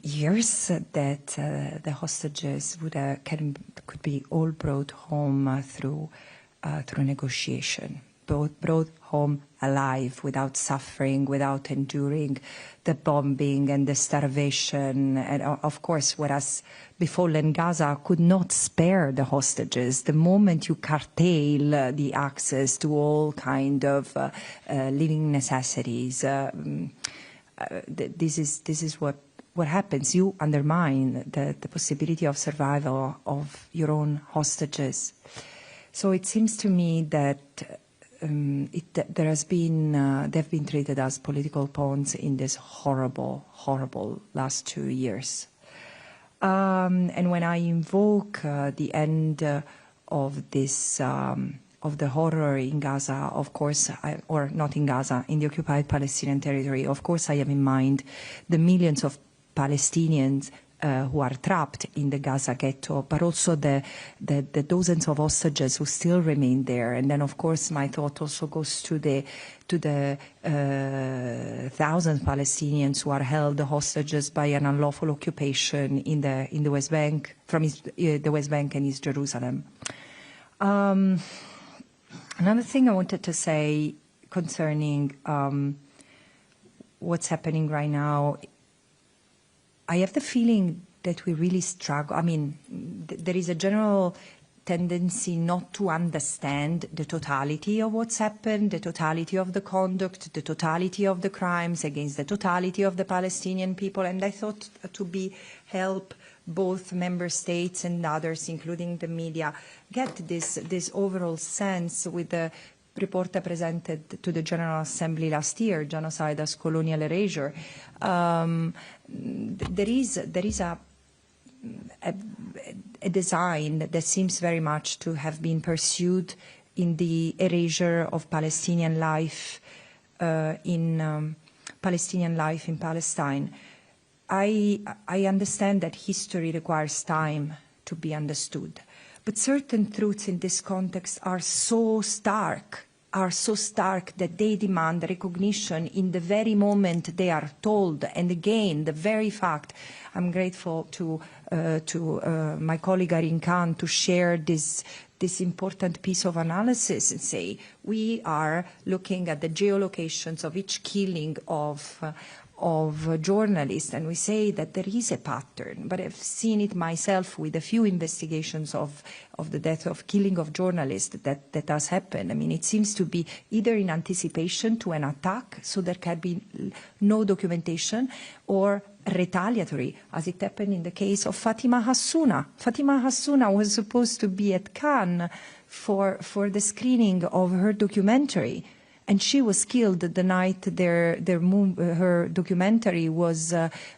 years that the hostages could be all brought home through negotiation, brought home alive, without suffering, without enduring the bombing and the starvation. And of course, what has befallen Gaza could not spare the hostages. The moment you curtail the access to all kind of living necessities, this is what happens. You undermine the possibility of survival of your own hostages. So it seems to me that they've been treated as political pawns in this horrible, horrible last 2 years. And when I invoke the end of this, of the horror in Gaza, of course, or not in Gaza, in the occupied Palestinian territory, of course I have in mind the millions of Palestinians who are trapped in the Gaza ghetto, but also the dozens of hostages who still remain there. And then, of course, my thought also goes to the thousands of Palestinians who are held hostages by an unlawful occupation in the West Bank, from the West Bank and East Jerusalem. Another thing I wanted to say concerning what's happening right now, I have the feeling that we really struggle. I mean, there is a general tendency not to understand the totality of what's happened, the totality of the conduct, the totality of the crimes against the totality of the Palestinian people. And I thought to help both member states and others, including the media, get this overall sense with the report I presented to the General Assembly last year, Genocide as Colonial Erasure. There is a design that seems very much to have been pursued in the erasure of Palestinian life in Palestine. I understand that history requires time to be understood, but certain truths in this context are so stark that they demand recognition in the very moment they are told. And again, the very fact, I'm grateful to my colleague Irene Khan to share this important piece of analysis and say we are looking at the geolocations of each killing of journalists, and we say that there is a pattern, but I've seen it myself with a few investigations of the death of killing of journalists that has happened. I mean, it seems to be either in anticipation to an attack, so there can be no documentation, or retaliatory, as it happened in the case of Fatima Hassouna. Fatima Hassouna was supposed to be at Cannes for the screening of her documentary, and she was killed the night her documentary was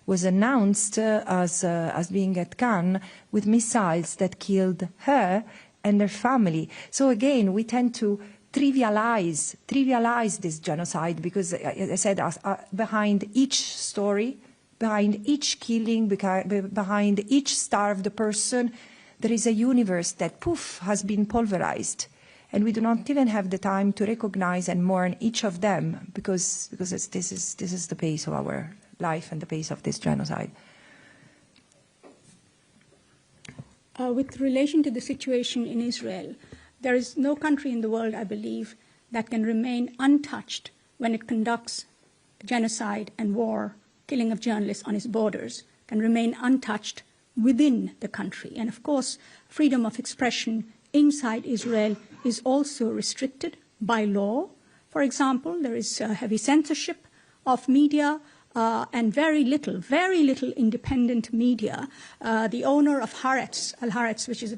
announced as being at Cannes, with missiles that killed her and her family. So again, we tend to trivialize this genocide because, as I said, behind each story, behind each killing, behind each starved person, there is a universe that, poof, has been pulverized. And we do not even have the time to recognize and mourn each of them because this is the pace of our life and the pace of this genocide. With relation to the situation in Israel, there is no country in the world, I believe, that can remain untouched when it conducts genocide and war, killing of journalists on its borders, can remain untouched within the country. And of course, freedom of expression inside Israel is also restricted by law. For example, there is heavy censorship of media and very little independent media. The owner of Haaretz, Al Haaretz, which is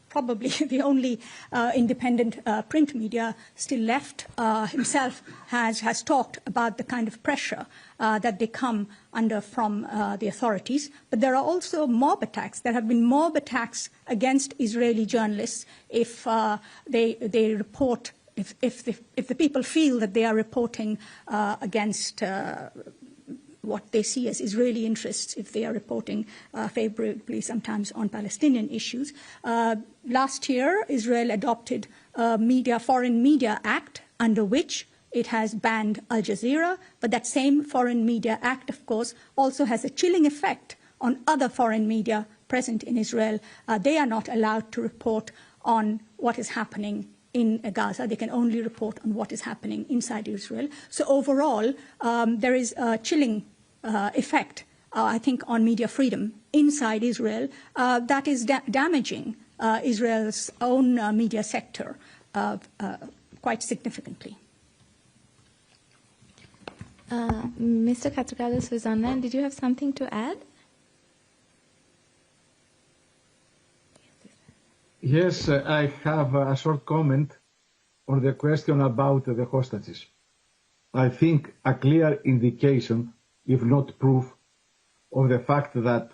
probably the only independent print media still left, himself has talked about the kind of pressure that they come under from the authorities. But there are also mob attacks. There have been mob attacks against Israeli journalists if they report, if the people feel that they are reporting against what they see as Israeli interests if they are reporting favorably sometimes on Palestinian issues. Last year, Israel adopted a Foreign Media Act under which it has banned Al Jazeera, but that same Foreign Media Act, of course, also has a chilling effect on other foreign media present in Israel. They are not allowed to report on what is happening in Gaza. They can only report on what is happening inside Israel. So overall, there is a chilling effect, I think, on media freedom inside Israel that is damaging Israel's own media sector quite significantly. Mr. Katrougalos, who's online, did you have something to add? Yes, I have a short comment on the question about the hostages. I think a clear indication, if not proof, of the fact that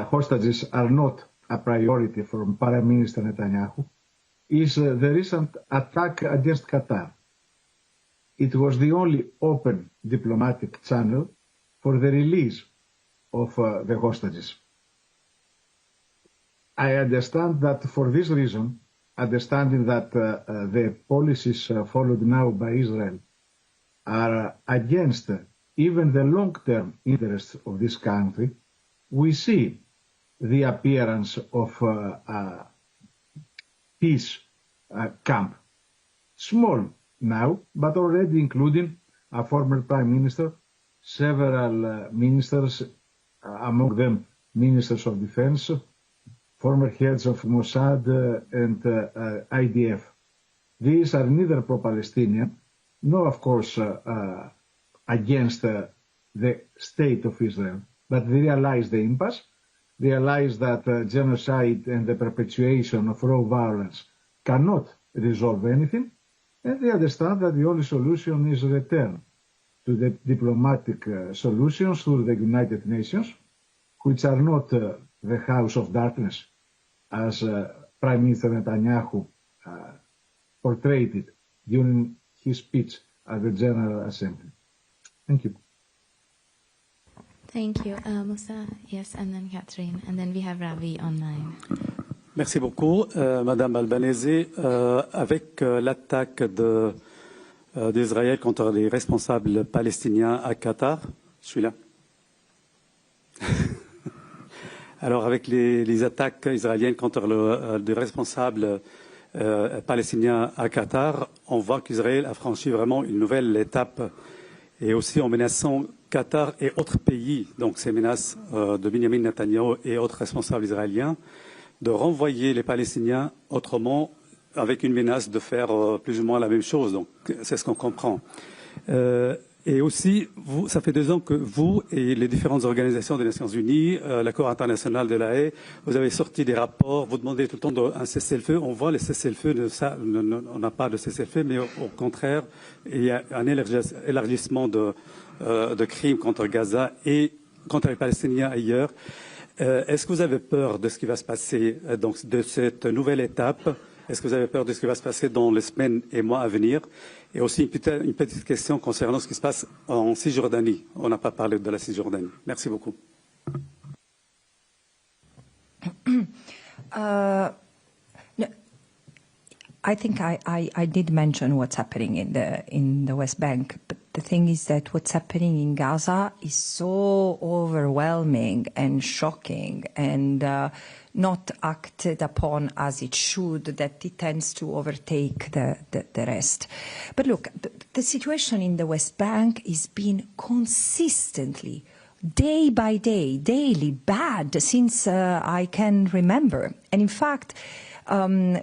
hostages are not a priority for Prime Minister Netanyahu is the recent attack against Qatar. It was the only open diplomatic channel for the release of the hostages. I understand that for this reason, understanding that the policies followed now by Israel are against even the long-term interests of this country, we see the appearance of a peace camp. Small now, but already including a former prime minister, several ministers, among them ministers of defense, former heads of Mossad and IDF. These are neither pro-Palestinian, nor, of course, against the state of Israel, but they realize the impasse, realize that genocide and the perpetuation of raw violence cannot resolve anything, and they understand that the only solution is return to the diplomatic solutions through the United Nations, which are not the house of darkness, as Prime Minister Netanyahu portrayed it during his speech at the General Assembly. Thank you. Thank you. Musa, yes, and then Catherine, and then we have Ravi online. Merci beaucoup, Madame Albanese. Avec l'attaque d'Israël contre les responsables palestiniens à Qatar, je suis là. Alors, avec les attaques israéliennes contre les responsables palestiniens à Qatar, on voit qu'Israël a franchi vraiment une nouvelle étape, et aussi en menaçant Qatar et autres pays, donc ces menaces de Benjamin Netanyahu et autres responsables israéliens, de renvoyer les Palestiniens autrement, avec une menace de faire plus ou moins la même chose. Donc, c'est ce qu'on comprend. Et aussi, ça fait 2 ans que vous et les différentes organisations des Nations Unies, l'accord international de la Haye, vous avez sorti des rapports, vous demandez tout le temps un cessez-le-feu. On voit les cessez-le-feu, on n'a pas de cessez-le-feu, mais au contraire, il y a un élargissement de crimes contre Gaza et contre les Palestiniens ailleurs. Est-ce que vous avez peur de ce qui va se passer, donc de cette nouvelle étape? Est-ce que vous avez peur de ce qui va se passer dans les semaines et mois à venir? Et aussi une petite question concernant ce qui se passe en Cisjordanie. On n'a pas parlé de la Cisjordanie. Merci beaucoup. I think I did mention what's happening in the West Bank, but the thing is that what's happening in Gaza is so overwhelming and shocking and not acted upon as it should, that it tends to overtake the rest. But look, the situation in the West Bank is being consistently, day by day, daily bad since I can remember. And in fact,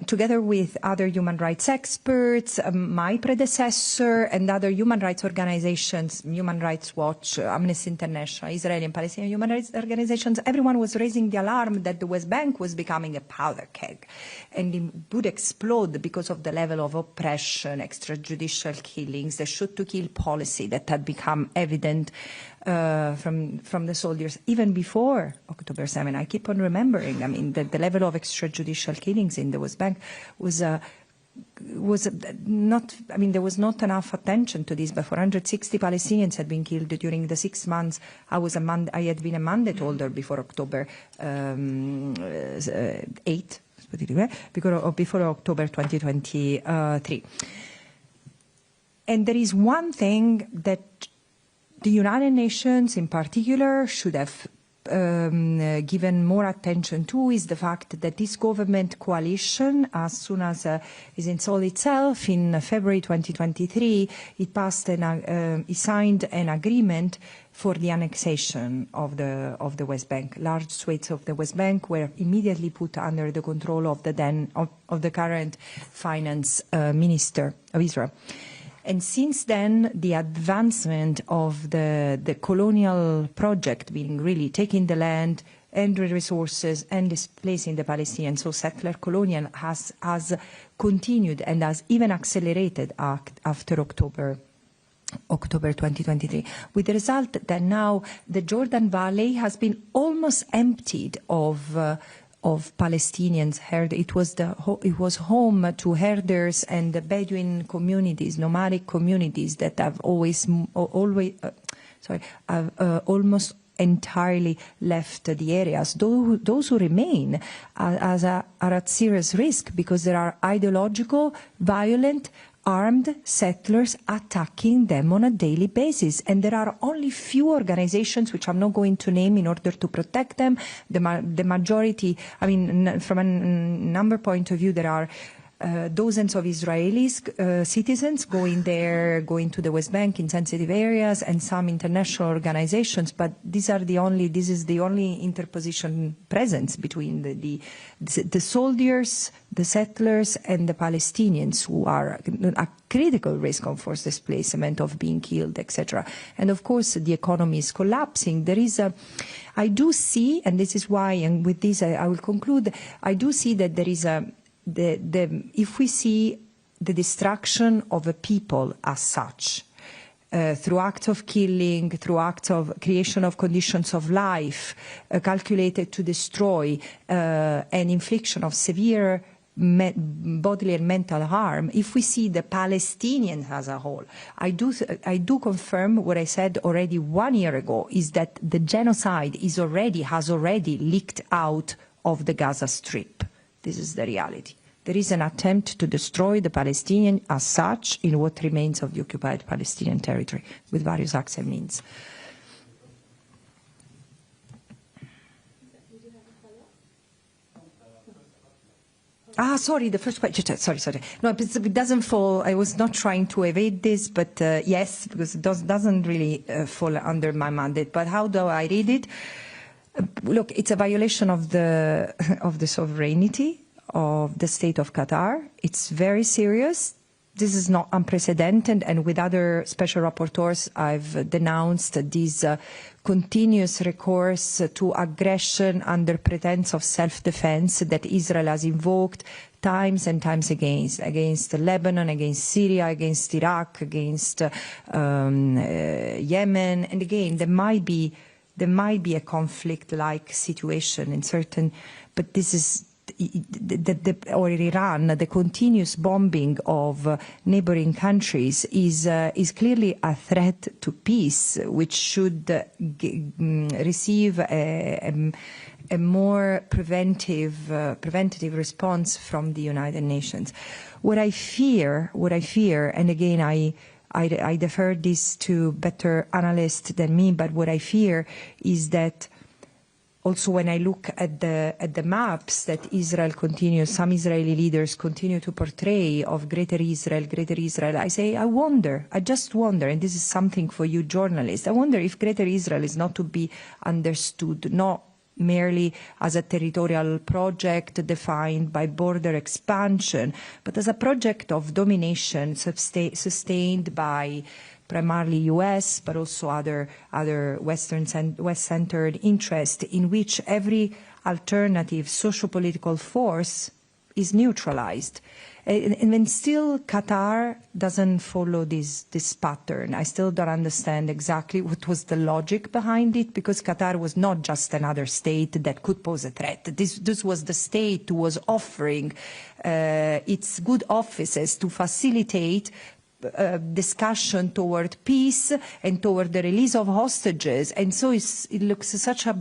together with other human rights experts, my predecessor and other human rights organizations, Human Rights Watch, Amnesty International, Israeli and Palestinian human rights organizations, everyone was raising the alarm that the West Bank was becoming a powder keg and it would explode because of the level of oppression, extrajudicial killings, the shoot-to-kill policy that had become evident from the soldiers even before October 7. I keep on remembering, I mean, that the level of extrajudicial killings in the West Bank was was not, I mean, there was not enough attention to this, but 460 Palestinians had been killed during the 6 months. I had been a mandate holder before October 8, before October 2023. And there is one thing that the United Nations in particular should have given more attention to, is the fact that this government coalition, as soon as it installed itself in February 2023, it signed an agreement for the annexation of the West Bank. Large swathes of the West Bank were immediately put under the control of the current finance minister of Israel. And since then, the advancement of the colonial project, being really taking the land and the resources and displacing the Palestinians, so settler colonial, has continued and has even accelerated after October 2023, with the result that now the Jordan Valley has been almost emptied of Palestinians. It was home to herders and the Bedouin communities, nomadic communities that have almost entirely left the areas. Those who remain are at serious risk because there are ideological, violent, armed settlers attacking them on a daily basis. And there are only few organizations, which I'm not going to name, in order to protect them. The majority, I mean, from a number point of view, there are dozens of Israelis, citizens going to the West Bank in sensitive areas, and some international organizations, but this is the only interposition presence between the soldiers, the settlers, and the Palestinians, who are at critical risk of forced displacement, of being killed, etc. And of course, the economy is collapsing. I do see, and this is why, and with this I will conclude, I do see that there is if we see the destruction of a people as such, through acts of killing, through acts of creation of conditions of life calculated to destroy, and infliction of severe bodily and mental harm, if we see the Palestinians as a whole, I do confirm what I said already 1 year ago, is that the genocide has already leaked out of the Gaza Strip. This is the reality. There is an attempt to destroy the Palestinian as such in what remains of the occupied Palestinian territory, with various acts and means. Sorry, the first question. Sorry. No, it doesn't fall. I was not trying to evade this, but yes, because it doesn't really fall under my mandate. But how do I read it? Look, it's a violation of the sovereignty of the state of Qatar. It's very serious. This is not unprecedented, and with other special rapporteurs, I've denounced this continuous recourse to aggression under pretense of self-defense that Israel has invoked times and times against Lebanon, against Syria, against Iraq, against Yemen. And again, there might be a conflict-like situation in certain, but this is or Iran. The continuous bombing of neighboring countries is clearly a threat to peace, which should receive a more preventive response from the United Nations. What I fear, and again I defer this to better analysts than me, but what I fear is that also when I look at the maps that some Israeli leaders continue to portray of Greater Israel, I just wonder, and this is something for you journalists, I wonder if Greater Israel is not to be understood not merely as a territorial project defined by border expansion, but as a project of domination sustained by primarily US, but also other West-centered interests, in which every alternative socio-political force is neutralized. And then still Qatar doesn't follow this pattern. I still don't understand exactly what was the logic behind it, because Qatar was not just another state that could pose a threat. This was the state who was offering its good offices to facilitate discussion toward peace and toward the release of hostages. And so it looks such a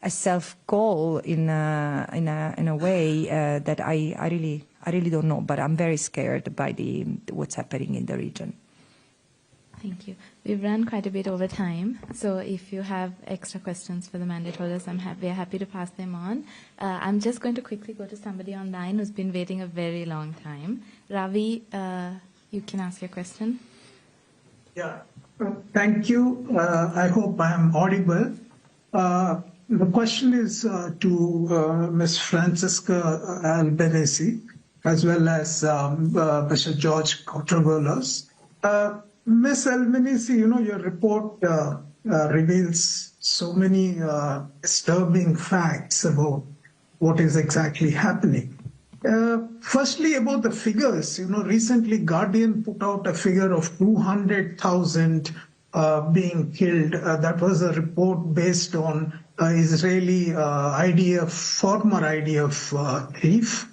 self goal in a way that I really don't know, but I'm very scared by what's happening in the region. Thank you. We've run quite a bit over time, so if you have extra questions for the mandate holders, we're happy to pass them on. I'm just going to quickly go to somebody online who's been waiting a very long time. Ravi, you can ask your question. Yeah, thank you. I hope I am audible. The question is to Ms. Francesca Albanese, as well as Mr. George Katrougalos. Ms. Albanese, your report reveals so many disturbing facts about what is exactly happening. Firstly, about the figures, recently Guardian put out a figure of 200,000 being killed. That was a report based on Israeli former IDF chief.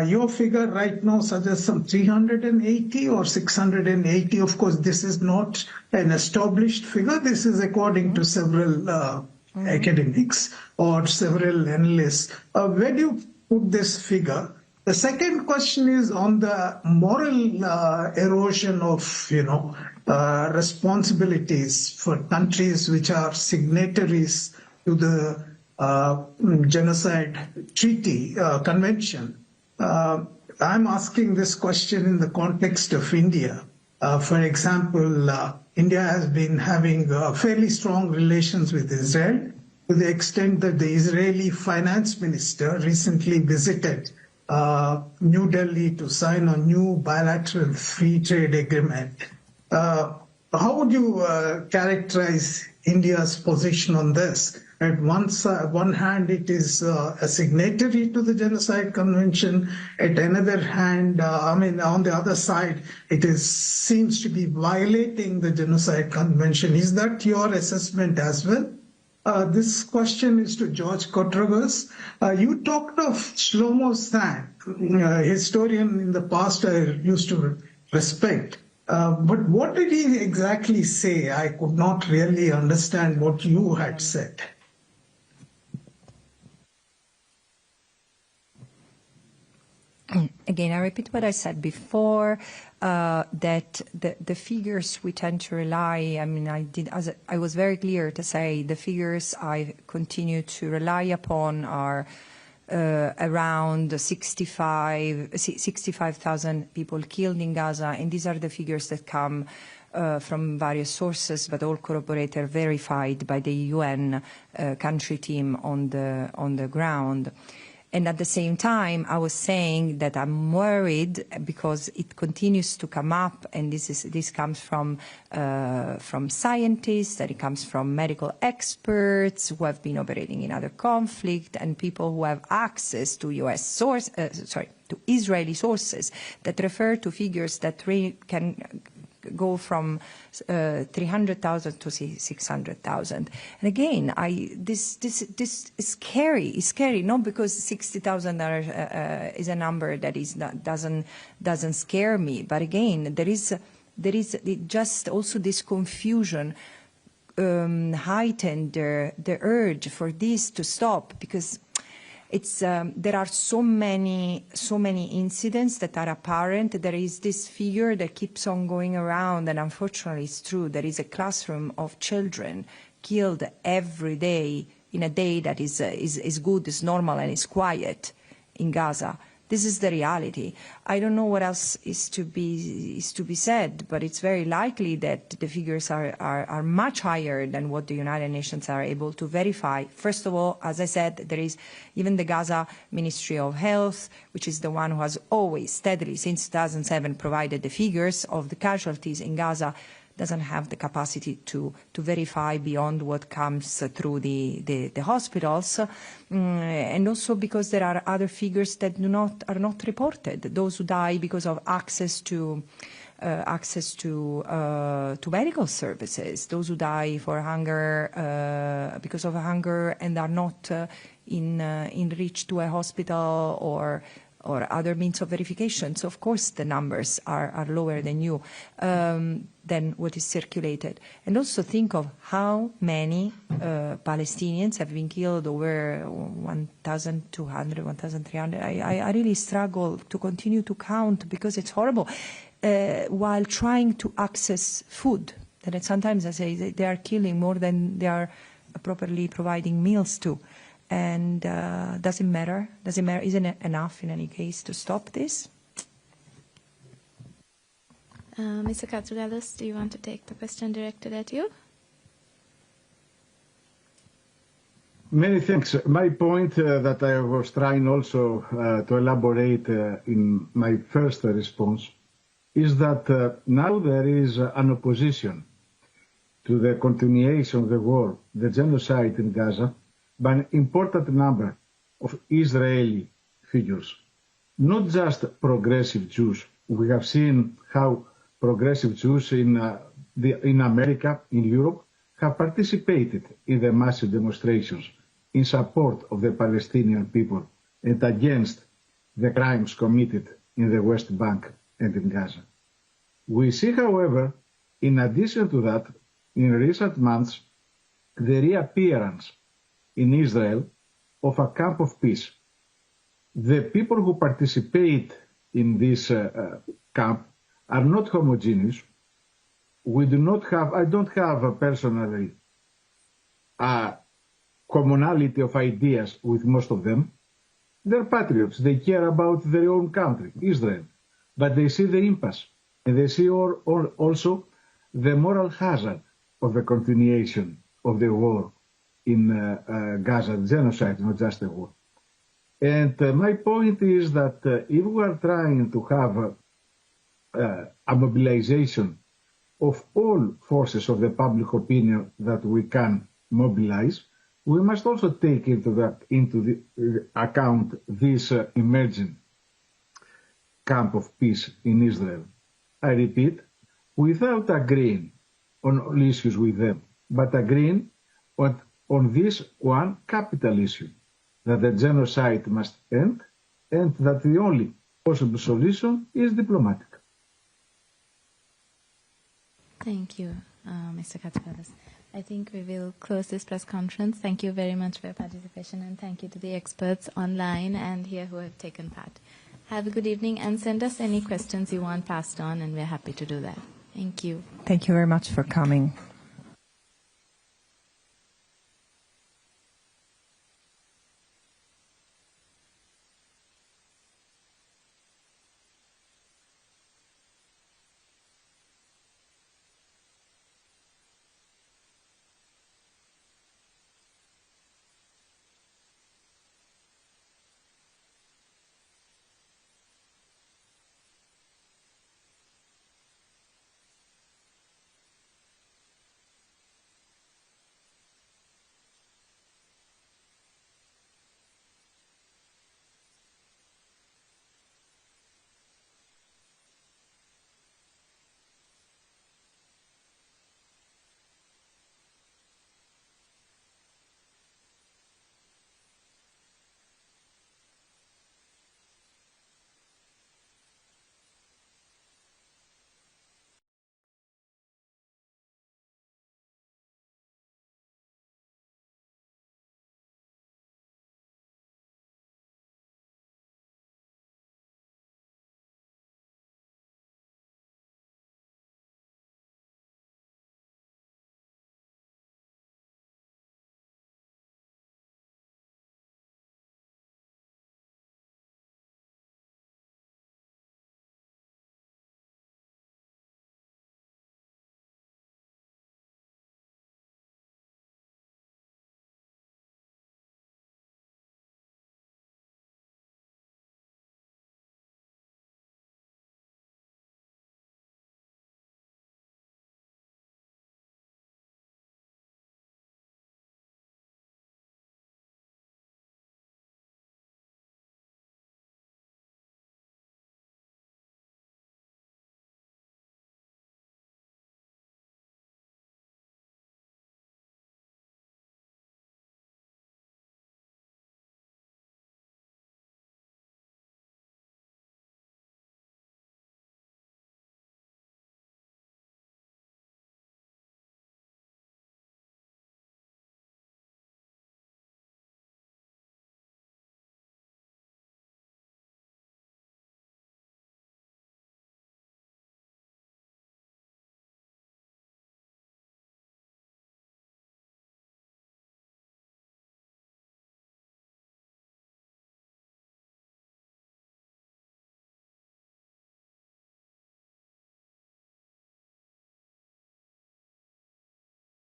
Your figure right now suggests some 380 or 680. Of course, this is not an established figure. This is according to several academics or several analysts. Where do you put this figure? The second question is on the moral erosion of, responsibilities for countries which are signatories to the genocide treaty convention. I'm asking this question in the context of India. For example, India has been having fairly strong relations with Israel, to the extent that the Israeli finance minister recently visited New Delhi to sign a new bilateral free trade agreement. How would you characterize India's position on this? At one hand, it is a signatory to the Genocide Convention. At another hand, on the other side, it seems to be violating the Genocide Convention. Is that your assessment as well? This question is to George Katrougalos. You talked of Shlomo Sand, a historian in the past I used to respect. But what did he exactly say? I could not really understand what you had said. Again, I repeat what I said before, that the figures we tend to rely, I was very clear to say the figures I continue to rely upon are around 65,000 people killed in Gaza, and these are the figures that come from various sources, but all corroborated, verified by the UN country team on the ground. And at the same time, I was saying that I'm worried because it continues to come up, and this comes from scientists, and it comes from medical experts who have been operating in other conflict, and people who have access to to Israeli sources that refer to figures that can go from 300,000 to 600,000. And again, this is scary. It's scary, not because 60,000 is a number that doesn't scare me, but again, there is just also this confusion heightened the urge for this to stop, because there are so many incidents that are apparent. There is this figure that keeps on going around, and unfortunately it's true. There is a classroom of children killed every day in a day that is good, is normal, and is quiet in Gaza. This is the reality. I don't know what else is to be said, but it's very likely that the figures are much higher than what the United Nations are able to verify. First of all, as I said, there is even the Gaza Ministry of Health, which is the one who has always steadily since 2007 provided the figures of the casualties in Gaza. doesn't have the capacity to verify beyond what comes through the hospitals, and also because there are other figures that are not reported. Those who die because of access to medical services, those who die for hunger because of hunger and are not in reach to a hospital or other means of verification. So of course the numbers are lower than what is circulated. And also think of how many Palestinians have been killed, over 1,200, 1,300. I really struggle to continue to count because it's horrible. While trying to access food, and sometimes I say they are killing more than they are properly providing meals to. And does it matter? Isn't it enough in any case to stop this? Mr. Katrougalos, do you want to take the question directed at you? Many thanks. My point that I was trying also to elaborate in my first response is that now there is an opposition to the continuation of the war, the genocide in Gaza, by an important number of Israeli figures, not just progressive Jews. We have seen how progressive Jews in America, in Europe, have participated in the massive demonstrations in support of the Palestinian people and against the crimes committed in the West Bank and in Gaza. We see, however, in addition to that, in recent months, the reappearance in Israel of a camp of peace. The people who participate in this camp are not homogeneous. I don't have personally a commonality of ideas with most of them. They're patriots. They care about their own country, Israel. But they see the impasse, and they see also the moral hazard of the continuation of the war in Gaza, genocide, not just a war. And my point is that if we are trying to have a mobilization of all forces of the public opinion that we can mobilize, we must also take into account this emerging camp of peace in Israel. I repeat, without agreeing on all issues with them, but agreeing on this one capital issue, that the genocide must end and that the only possible solution is diplomatic. Thank you, Mr. Katrougalos. I think we will close this press conference. Thank you very much for your participation, and thank you to the experts online and here who have taken part. Have a good evening, and send us any questions you want passed on, and we're happy to do that. Thank you. Thank you very much for coming.